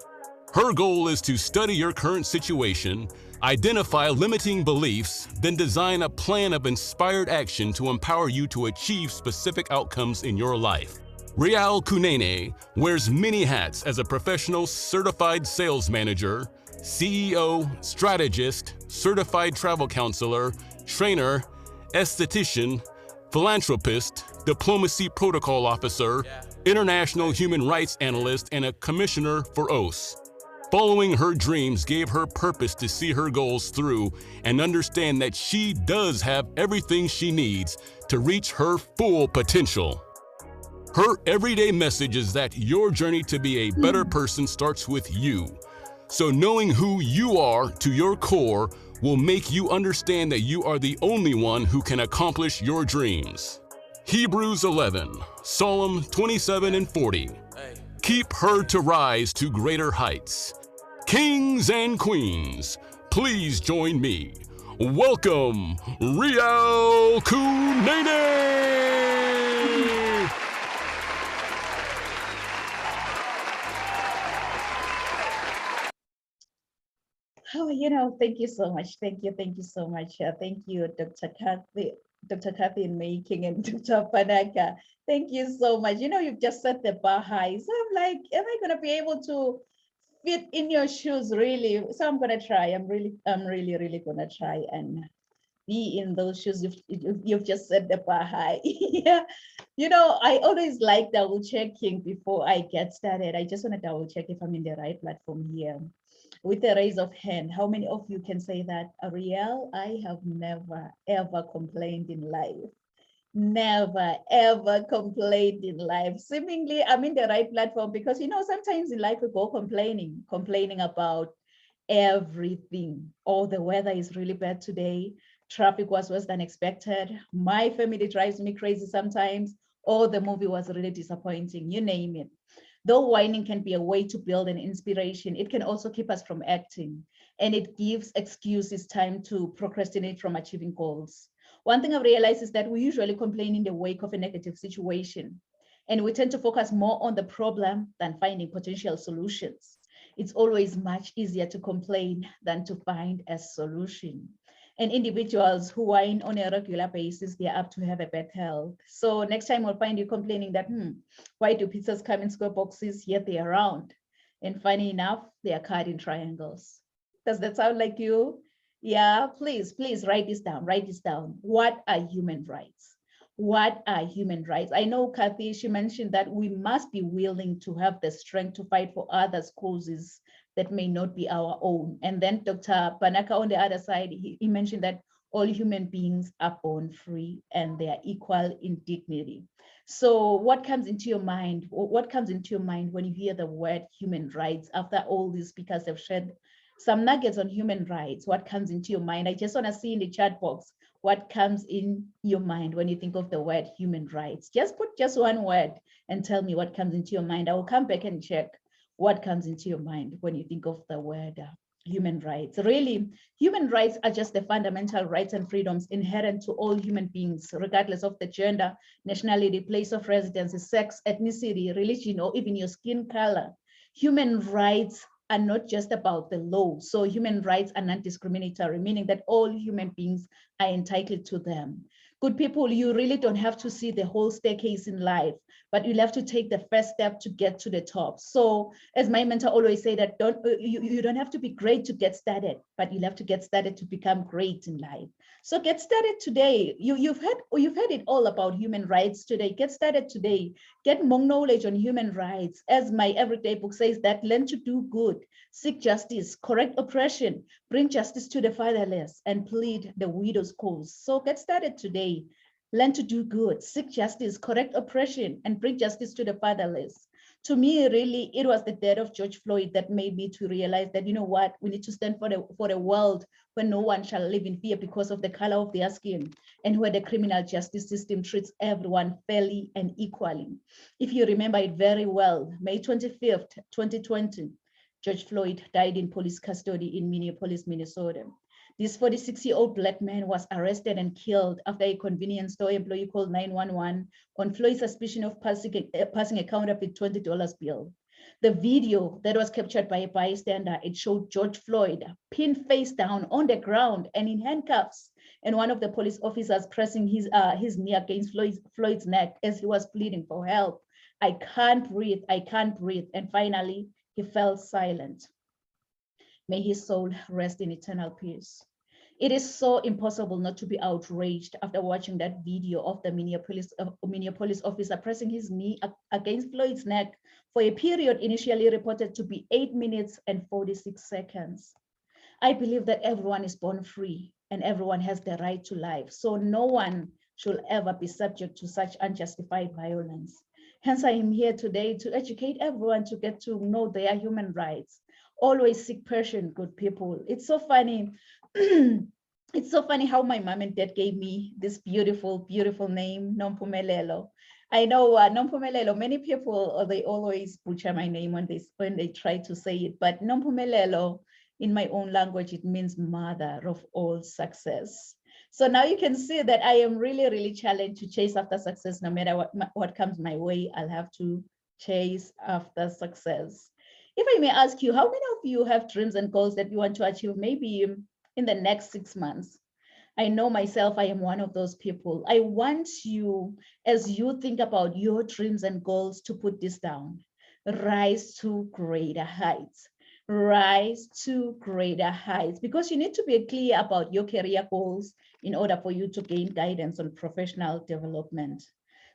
Her goal is to study your current situation, identify limiting beliefs, then design a plan of inspired action to empower you to achieve specific outcomes in your life. Rial Kunene wears many hats as a professional certified sales manager, CEO, strategist, certified travel counselor, trainer, esthetician, philanthropist, diplomacy protocol officer, international human rights analyst, and a commissioner for OAS. Following her dreams gave her purpose to see her goals through and understand that she does have everything she needs to reach her full potential. Her everyday message is that your journey to be a better person starts with you. So knowing who you are to your core will make you understand that you are the only one who can accomplish your dreams. Hebrews 11, Psalm 27 and 40. Keep her to rise to greater heights. Kings and queens, please join me. Welcome, Rial Kunene! Oh, thank you so much. Thank you so much. Thank you, Dr. Kathy in making and Dr. Panaka. Thank you so much. You've just set the bar high. So I'm like, am I going to be able to fit in your shoes, really? So I'm going to try. I'm really going to try and be in those shoes. You've just set the bar high. Yeah. I always like double checking before I get started. I just want to double check if I'm in the right platform here. With a raise of hand, how many of you can say that, Rial, I have never, ever complained in life? Never, ever complained in life. Seemingly, I'm in the right platform because, sometimes in life we go complaining about everything. Oh, the weather is really bad today. Traffic was worse than expected. My family drives me crazy sometimes. Oh, the movie was really disappointing. You name it. Though whining can be a way to build an inspiration, it can also keep us from acting, and it gives excuses time to procrastinate from achieving goals. One thing I've realized is that we usually complain in the wake of a negative situation, and we tend to focus more on the problem than finding potential solutions. It's always much easier to complain than to find a solution. And individuals who whine on a regular basis, they're apt to have a bad health. So next time we'll find you complaining that, why do pizzas come in square boxes, yet they're round? And funny enough, they are cut in triangles. Does that sound like you? Yeah, please write this down. What are human rights? what are human rights? I know Kathy, she mentioned that we must be willing to have the strength to fight for others' causes that may not be our own. And then Dr. Banaka on the other side, he mentioned that all human beings are born free and they are equal in dignity. So what comes into your mind? What comes into your mind when you hear the word human rights after all these speakers have shared some nuggets on human rights? What comes into your mind? I just want to see in the chat box what comes in your mind when you think of the word human rights. Just put just one word and tell me what comes into your mind. I will come back and check what comes into your mind when you think of the word human rights. Really, human rights are just the fundamental rights and freedoms inherent to all human beings, regardless of the gender, nationality, place of residence, sex, ethnicity, religion, or even your skin color. Human rights are not just about the law. So human rights are non-discriminatory, meaning that all human beings are entitled to them. Good people, you really don't have to see the whole staircase in life, but you'll have to take the first step to get to the top. So as my mentor always say that you don't have to be great to get started, but you'll have to get started to become great in life. So get started today. You've heard it all about human rights today. Get started today. Get more knowledge on human rights. As my everyday book says, that learn to do good, seek justice, correct oppression, bring justice to the fatherless, and plead the widow's cause. So get started today. Learn to do good, seek justice, correct oppression, and bring justice to the fatherless. To me, really, it was the death of George Floyd that made me to realize that, you know what, we need to stand for the world where no one shall live in fear because of the color of their skin, and where the criminal justice system treats everyone fairly and equally. If you remember it very well, May 25th, 2020, George Floyd died in police custody in Minneapolis, Minnesota. This 46-year-old Black man was arrested and killed after a convenience store employee called 911 on Floyd's suspicion of passing a counterfeit $20 bill. The video that was captured by a bystander, it showed George Floyd pinned face down on the ground and in handcuffs, and one of the police officers pressing his knee against Floyd's neck as he was pleading for help. I can't breathe, I can't breathe. And finally, he fell silent. May his soul rest in eternal peace. It is so impossible not to be outraged after watching that video of the Minneapolis officer pressing his knee against Floyd's neck for a period initially reported to be 8 minutes and 46 seconds. I believe that everyone is born free and everyone has the right to life. So no one should ever be subject to such unjustified violence. Hence, I am here today to educate everyone to get to know their human rights. Always seek passion, good people. It's so funny. It's so funny how my mom and dad gave me this beautiful, beautiful name, Nompumelelo. I know Nompumelelo, many people, they always butcher my name when they try to say it, but Nompumelelo, in my own language, it means mother of all success. So now you can see that I am really, really challenged to chase after success. No matter what comes my way, I'll have to chase after success. If I may ask you, how many of you have dreams and goals that you want to achieve maybe in the next 6 months? I know myself, I am one of those people. I want you, as you think about your dreams and goals, to put this down. Rise to greater heights. Rise to greater heights, because you need to be clear about your career goals in order for you to gain guidance on professional development.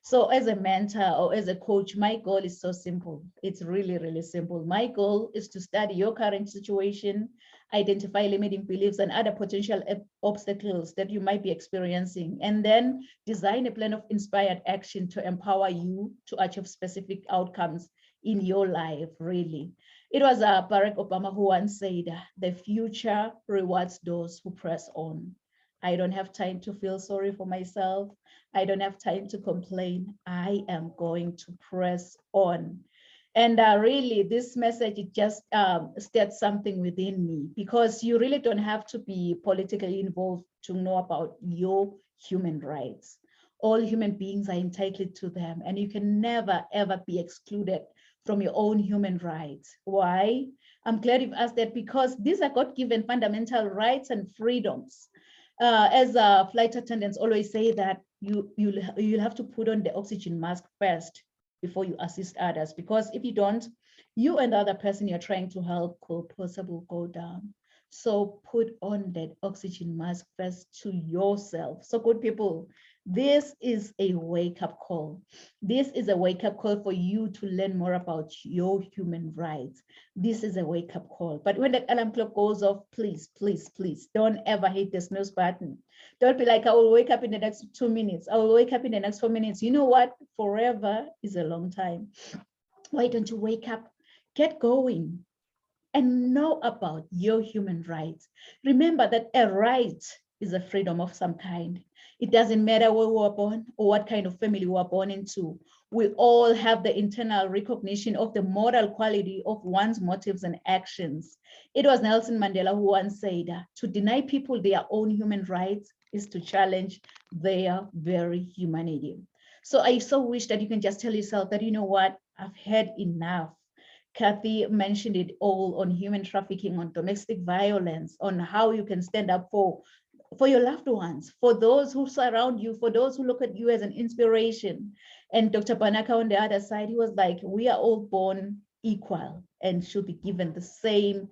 So as a mentor or as a coach, my goal is so simple. It's really, really simple. My goal is to study your current situation, identify limiting beliefs and other potential obstacles that you might be experiencing, and then design a plan of inspired action to empower you to achieve specific outcomes in your life, really. It was Barack Obama who once said, the future rewards those who press on. I don't have time to feel sorry for myself. I don't have time to complain. I am going to press on. And really, this message, it just stirred something within me, because you really don't have to be politically involved to know about your human rights. All human beings are entitled to them, and you can never, ever be excluded from your own human rights. Why? I'm glad you've asked that, because these are God-given fundamental rights and freedoms. As flight attendants always say, that you'll have to put on the oxygen mask first before you assist others, because if you don't, you and the other person you're trying to help could possibly go down. So put on that oxygen mask first to yourself. So good people, This is a wake-up call. This is a wake-up call for you to learn more about your human rights. This is a wake-up call. But when that alarm clock goes off, please, please, please, don't ever hit the snooze button. Don't be like, I will wake up in the next 2 minutes. I will wake up in the next 4 minutes. You know what? Forever is a long time. Why don't you wake up, get going, and know about your human rights? Remember that a right is a freedom of some kind. It doesn't matter where we were born or what kind of family we were born into. We all have the internal recognition of the moral quality of one's motives and actions. It was Nelson Mandela who once said, to deny people their own human rights is to challenge their very humanity. So I so wish that you can just tell yourself that, you know what, I've had enough. Kathy mentioned it all on human trafficking, on domestic violence, on how you can stand up for your loved ones, for those who surround you, for those who look at you as an inspiration. And Dr. Banaka on the other side, he was like, we are all born equal and should be given the same,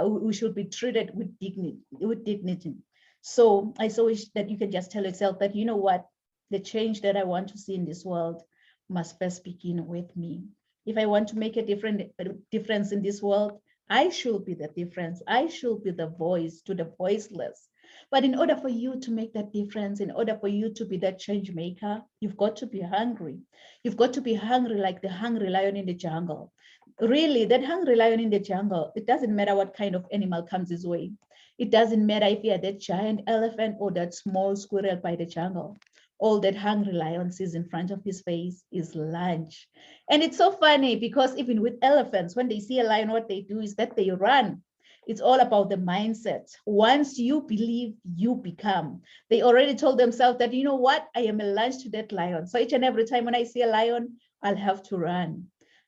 we should be treated with dignity. So I so wish that you can just tell yourself that, you know what, the change that I want to see in this world must first begin with me. If I want to make a difference in this world, I should be the difference. I should be the voice to the voiceless. But in order for you to make that difference, in order for you to be that change maker, you've got to be hungry. You've got to be hungry like the hungry lion in the jungle. Really, that hungry lion in the jungle, it doesn't matter what kind of animal comes his way. It doesn't matter if you're that giant elephant or that small squirrel by the jungle. All that hungry lion sees in front of his face is lunch. And it's so funny because even with elephants, when they see a lion, what they do is that they run. It's all about the mindset. Once you believe, you become. They already told themselves that, you know what, I am a lunch to that lion. So each and every time when I see a lion, I'll have to run.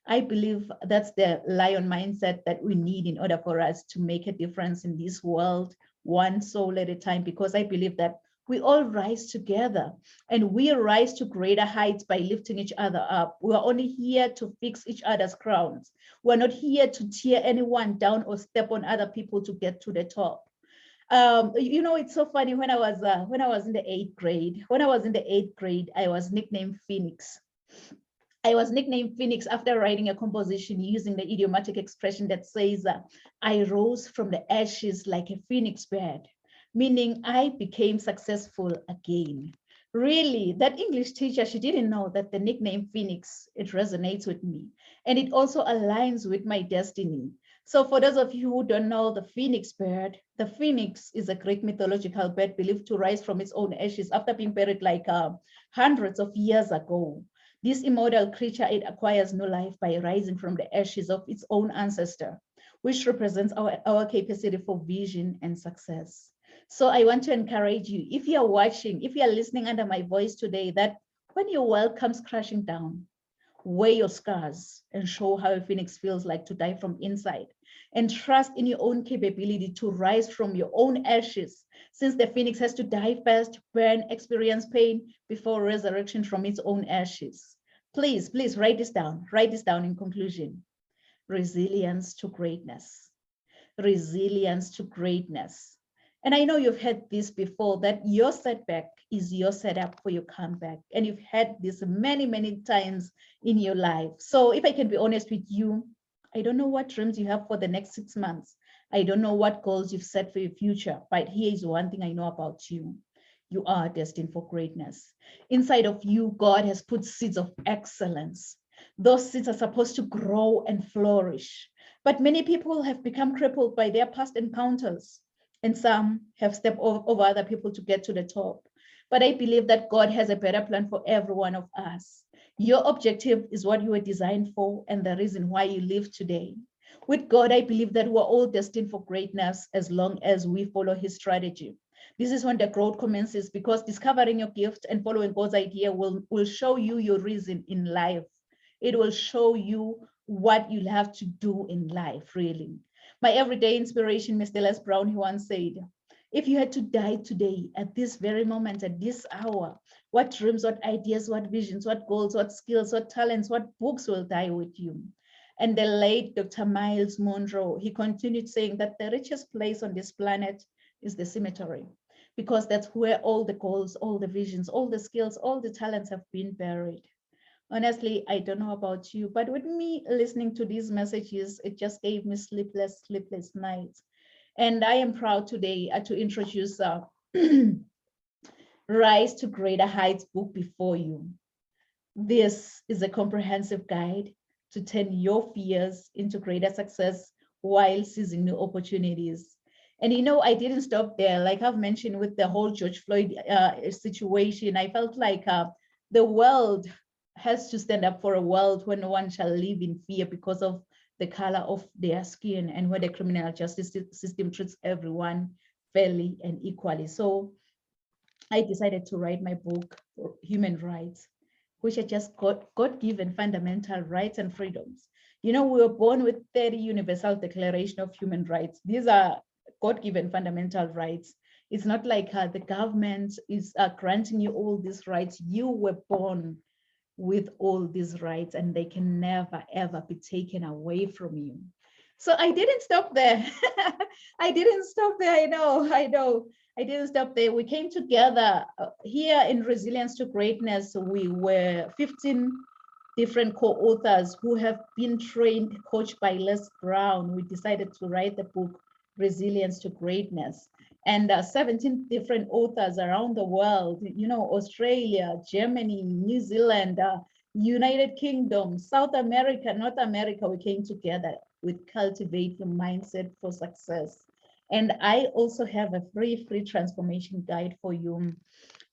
I believe that's the lion mindset that we need in order for us to make a difference in this world, one soul at a time, because I believe that we all rise together and we rise to greater heights by lifting each other up. We are only here to fix each other's crowns. We're not here to tear anyone down or step on other people to get to the top. You know, it's so funny when I was in the 8th grade. When I was in the 8th grade, I was nicknamed Phoenix. I was nicknamed Phoenix after writing a composition using the idiomatic expression that says, I rose from the ashes like a phoenix bird, meaning I became successful again. Really, that English teacher, she didn't know that the nickname Phoenix, it resonates with me. And it also aligns with my destiny. So for those of you who don't know the phoenix bird, the phoenix is a Greek mythological bird believed to rise from its own ashes after being buried like hundreds of years ago. This immortal creature, it acquires new life by rising from the ashes of its own ancestor, which represents our capacity for vision and success. So I want to encourage you, if you're watching, if you're listening under my voice today, that when your world comes crashing down, wear your scars and show how a phoenix feels like to die from inside, and trust in your own capability to rise from your own ashes, since the phoenix has to die first, burn, experience pain before resurrection from its own ashes. Please, please write this down. Write this down in conclusion. Resilience to greatness. Resilience to greatness. And I know you've heard this before, that your setback is your setup for your comeback. And you've had this many, many times in your life. So if I can be honest with you, I don't know what dreams you have for the next 6 months. I don't know what goals you've set for your future, but here is one thing I know about you. You are destined for greatness. Inside of you, God has put seeds of excellence. Those seeds are supposed to grow and flourish. But many people have become crippled by their past encounters, and some have stepped over other people to get to the top. But I believe that God has a better plan for every one of us. Your objective is what you were designed for and the reason why you live today. With God, I believe that we're all destined for greatness as long as we follow his strategy. This is when the growth commences, because discovering your gift and following God's idea will show you your reason in life. It will show you what you'll have to do in life, really. My everyday inspiration, Mr. Les Brown, he once said, if you had to die today, at this very moment, at this hour, what dreams, what ideas, what visions, what goals, what skills, what talents, what books will die with you? And the late Dr. Miles Monroe, he continued saying that the richest place on this planet is the cemetery, because that's where all the goals, all the visions, all the skills, all the talents have been buried. Honestly, I don't know about you, but with me listening to these messages, it just gave me sleepless nights. And I am proud today to introduce Rise to Greater Heights book before you. This is a comprehensive guide to turn your fears into greater success while seizing new opportunities. And I didn't stop there. Like I've mentioned with the whole George Floyd situation, I felt like the world has to stand up for a world where no one shall live in fear because of the color of their skin, and where the criminal justice system treats everyone fairly and equally. So I decided to write my book, Human Rights, which are just God-given fundamental rights and freedoms. We were born with 30 Universal Declaration of Human Rights. These are God-given fundamental rights. It's not like the government is granting you all these rights. You were born with all these rights, and they can never, ever be taken away from you. So I didn't stop there. I didn't stop there. I know. I didn't stop there. We came together here in Resilience to Greatness. We were 15 different co-authors who have been trained, coached by Les Brown. We decided to write the book, Resilience to Greatness. And 17 different authors around the world, Australia, Germany, New Zealand, United Kingdom, South America, North America, we came together with Cultivate Your Mindset for Success. And I also have a free transformation guide for you.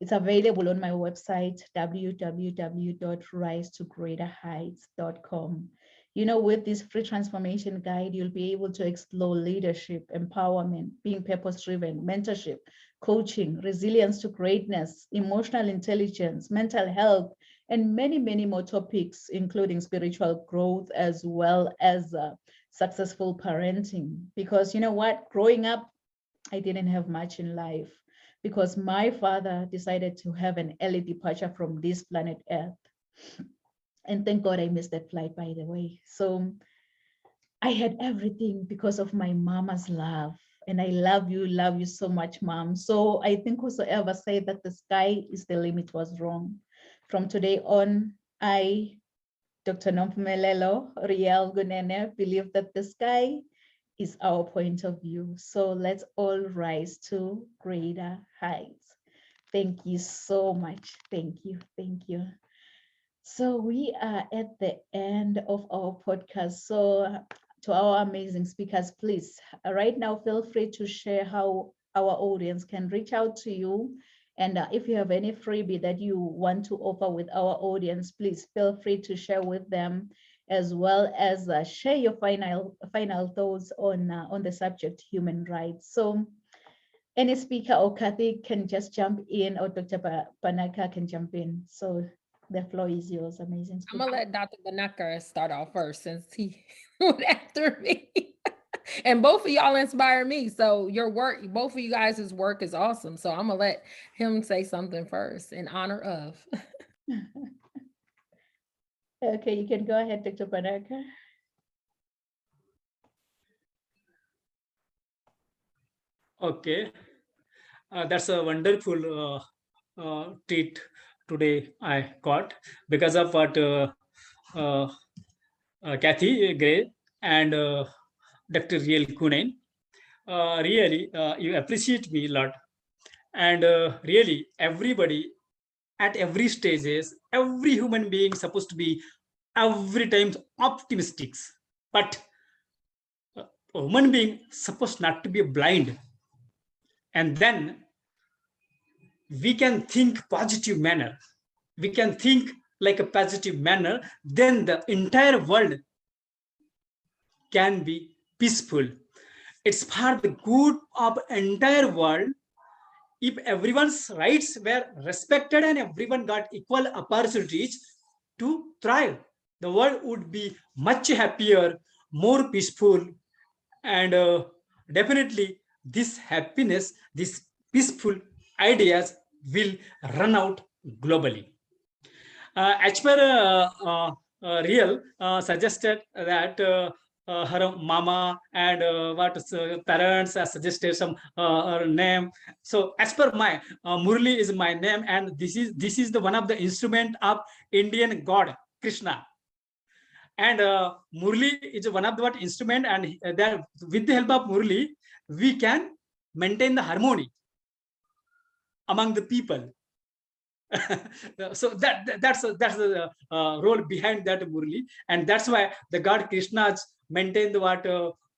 It's available on my website, www.risetogreaterheights.com. With this free transformation guide, you'll be able to explore leadership, empowerment, being purpose-driven, mentorship, coaching, resilience to greatness, emotional intelligence, mental health, and many, many more topics, including spiritual growth, as well as successful parenting. Because you know what, growing up, I didn't have much in life because my father decided to have an early departure from this planet Earth. And thank God I missed that flight, by the way. So I had everything because of my mama's love. And I love you so much, Mom. So I think whosoever said that the sky is the limit was wrong. From today on, I, Dr. Nompumelelo Riel Gunene, believe that the sky is our point of view. So let's all rise to greater heights. Thank you so much. Thank you. So we are at the end of our podcast. So to our amazing speakers, please, right now, feel free to share how our audience can reach out to you. And if you have any freebie that you want to offer with our audience, please feel free to share with them, as well as share your final thoughts on the subject, human rights. So any speaker or Kathy can just jump in, or Dr. Banaka can jump in. So the floor is yours, amazing speaker. I'm gonna let Dr. Banaka start off first since he went after me. And both of y'all inspire me. So your work, both of you guys' work is awesome. So I'm gonna let him say something first in honor of. Okay, you can go ahead, Dr. Banaka. Okay, that's a wonderful treat today I got because of what Kathy Gray and Dr. Riel Kunen. Really, you appreciate me a lot. And really, everybody at every stages, every human being supposed to be every time optimistic. But a human being supposed not to be blind. And then we can think positive manner. We can think like a positive manner, then the entire world can be peaceful. It's for the good of entire world. If everyone's rights were respected and everyone got equal opportunities to thrive, the world would be much happier, more peaceful, and definitely this happiness, these peaceful ideas will run out globally. As per Riel suggested that her mama and what parents suggested some her name. So as per my Murli is my name, and this is the one of the instrument of Indian god Krishna. And Murli is one of the what instrument, and that with the help of Murli we can maintain the harmony among the people. So that's the role behind that Murli, and that's why the god Krishna's maintain the what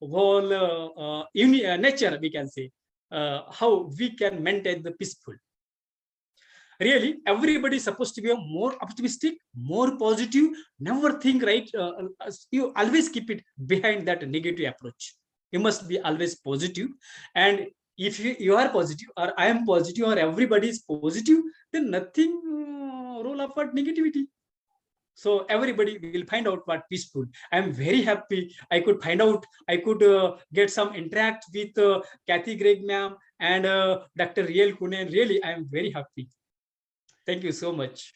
whole nature, we can say, how we can maintain the peaceful. Really, everybody is supposed to be more optimistic, more positive, never think right. You always keep it behind that negative approach. You must be always positive. And if you are positive, or I am positive, or everybody is positive, then nothing roll up what negativity. So everybody will find out what peaceful. I am very happy. I could find out, I could get some interact with Kathy Gregg ma'am and Dr. Riel Kunen. Really, I am very happy. Thank you so much.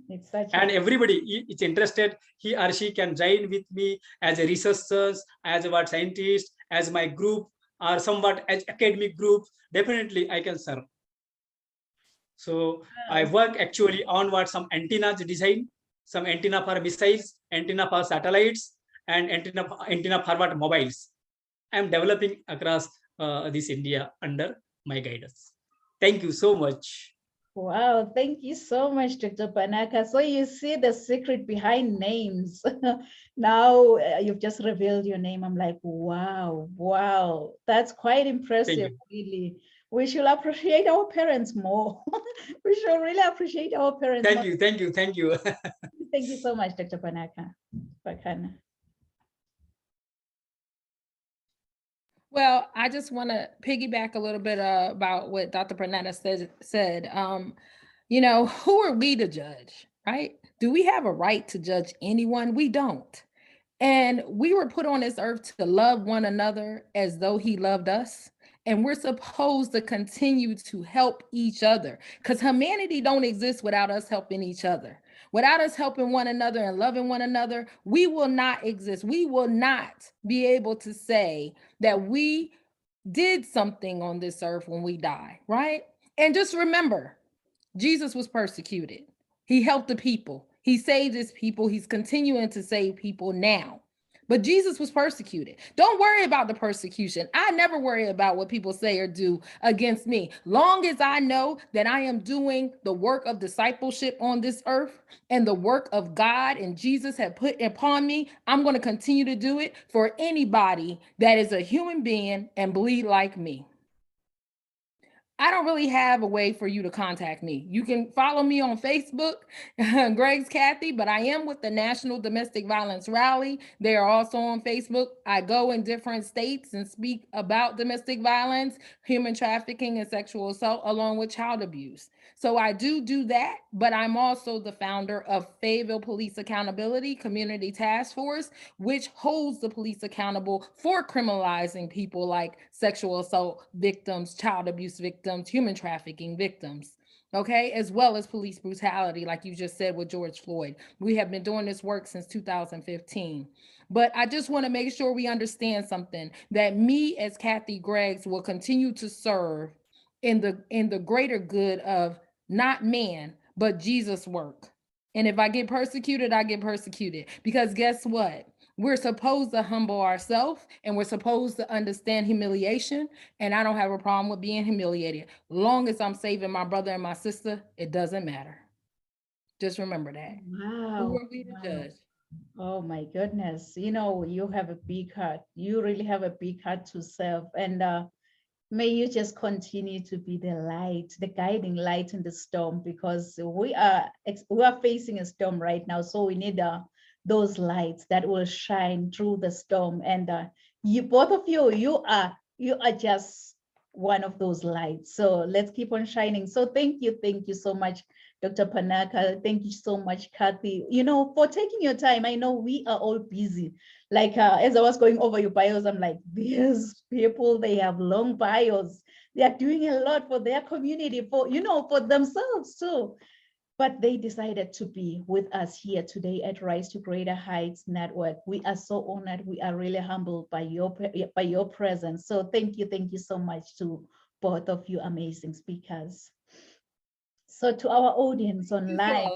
It's such And everybody is interested, he or she can join with me as a researcher, as a what scientist, as my group, or somewhat as academic group. Definitely I can serve. So I work actually on what some antennas design, some antenna for missiles, antenna for satellites, and antenna for what mobiles. I'm developing across this India under my guidance. Thank you so much. Wow, thank you so much, Dr. Panaka. So you see the secret behind names. Now you've just revealed your name. I'm like, wow, that's quite impressive, really. We should appreciate our parents more. We should really appreciate our parents. Thank you. Thank you so much, Dr. Panaka. Bakana. Well, I just want to piggyback a little bit about what Dr. Panaka said. You know, who are we to judge, right? Do we have a right to judge anyone? We don't. And we were put on this earth to love one another as though he loved us. And we're supposed to continue to help each other, because humanity don't exist without us helping each other. Without us helping one another and loving one another, we will not exist. We will not be able to say that we did something on this earth when we die, right? And just remember, Jesus was persecuted. He helped the people. He saved his people. He's continuing to save people now. But Jesus was persecuted. Don't worry about the persecution. I never worry about what people say or do against me. Long as I know that I am doing the work of discipleship on this earth and the work of God and Jesus have put upon me, I'm going to continue to do it for anybody that is a human being and bleed like me. I don't really have a way for you to contact me. You can follow me on Facebook, Greg's Kathy, but I am with the National Domestic Violence Rally. They are also on Facebook. I go in different states and speak about domestic violence, human trafficking, and sexual assault, along with child abuse. So I do that, but I'm also the founder of Fayetteville Police Accountability Community Task Force, which holds the police accountable for criminalizing people like sexual assault victims, child abuse victims, human trafficking victims, okay, as well as police brutality, like you just said with George Floyd. We have been doing this work since 2015. But I just want to make sure we understand something, that me as Kathy Greggs will continue to serve in the greater good of not man, but Jesus' work. And if I get persecuted, I get persecuted, because guess what? We're supposed to humble ourselves, and we're supposed to understand humiliation. And I don't have a problem with being humiliated. Long as I'm saving my brother and my sister, it doesn't matter. Just remember that. Wow. Who are we to judge? Oh my goodness. You know, you have a big heart. You really have a big heart to serve. And may you just continue to be the light, the guiding light in the storm, because we are facing a storm right now. So we need those lights that will shine through the storm. And you, both of you, you are just one of those lights. So let's keep on shining. So thank you so much, Dr. Panaka. Thank you so much, Kathy, you know, for taking your time. I know we are all busy. Like as I was going over your bios, I'm like, these people, they have long bios. They are doing a lot for their community, for, you know, for themselves too. but they decided to be with us here today at Rise to Greater Heights Network. We are so honored. We are really humbled by your presence. So thank you so much to both of you amazing speakers. So to our audience online,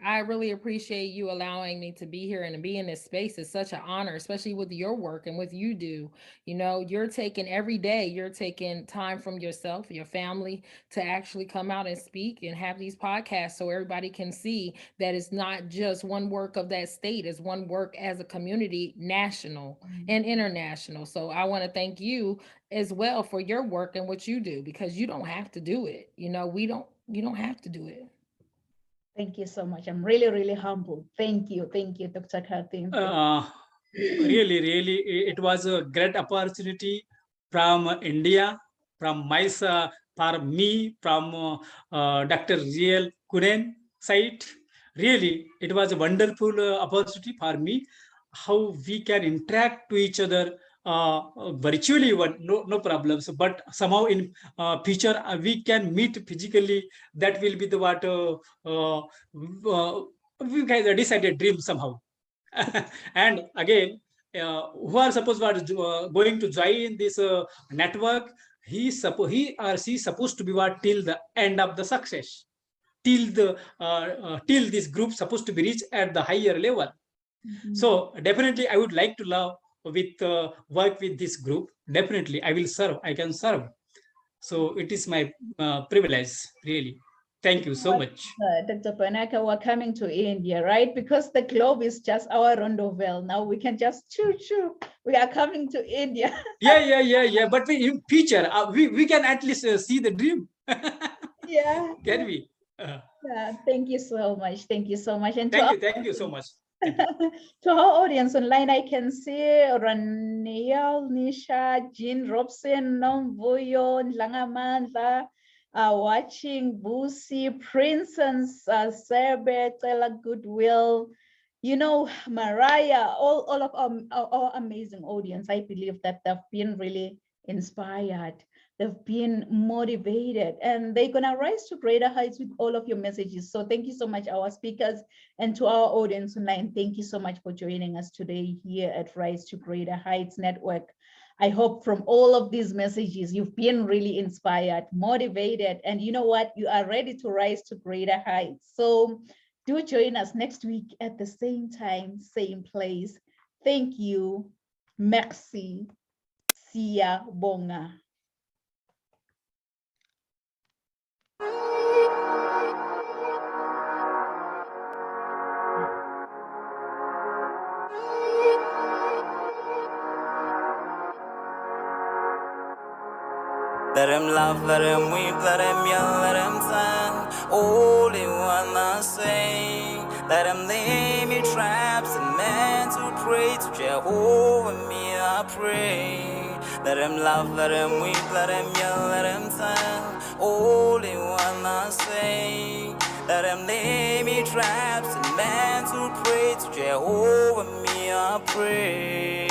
I really appreciate you allowing me to be here and to be in this space. It's such an honor, especially with your work and what you do. You know, you're taking every day, you're taking time from yourself, your family, to actually come out and speak and have these podcasts so everybody can see that it's not just one work of that state, it's one work as a community, national and international. So I want to thank you as well for your work and what you do, because you don't have to do it. You know, you don't have to do it. Thank you so much. I'm really humbled. Thank you, Dr. Kathy. Really, it was a great opportunity from India, from for me, from Dr. Riel Kunen side. Really, it was a wonderful opportunity for me, how we can interact to each other virtually, no problems, but somehow in future we can meet physically. That will be the what we guys decided dream somehow. And again, who are supposed going to join this network, he or she supposed to be what till the end of the success, till this group supposed to be reached at the higher level. So definitely I would like to love with work with this group. Definitely I can serve. So it is my privilege, really. Thank you so much. Dr. Panaka, we're coming to India, right? Because the globe is just our rondovel. Now we can just choo. We are coming to India. Yeah. But in future, we can at least see the dream. Yeah. Can we? Yeah, thank you so much. Thank you so much. And thank you so much. To our audience online, I can see Raniel, Nisha, Jean Robson, Nomvuyo, Langamandla, watching Busi, Prince and Serbe, Tela Goodwill, you know, Mariah, all of our amazing audience. I believe that they've been really inspired. They've been motivated, and they're gonna rise to greater heights with all of your messages. So thank you so much, our speakers, and to our audience online. Thank you so much for joining us today here at Rise to Greater Heights Network. I hope from all of these messages, you've been really inspired, motivated, and you know what? You are ready to rise to greater heights. So do join us next week at the same time, same place. Thank you. Merci. Sia Bonga. Let him laugh, let him weep, let him yell, let him sing. All they wanna say. Let him lay me traps and men to pray to Jehovah, me I pray. Let him laugh, let him weep, let him yell, let him sing. All they wanna say. Let him lay me traps and men to pray to Jehovah, me I pray.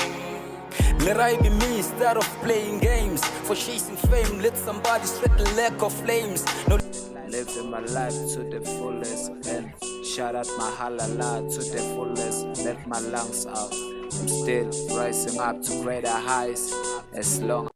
Let I be me instead of playing games. For chasing fame, let somebody sweat the lack of flames. No, living my life to the fullest and shout out my halala to the fullest. Let my lungs out. I'm still rising up to greater heights as long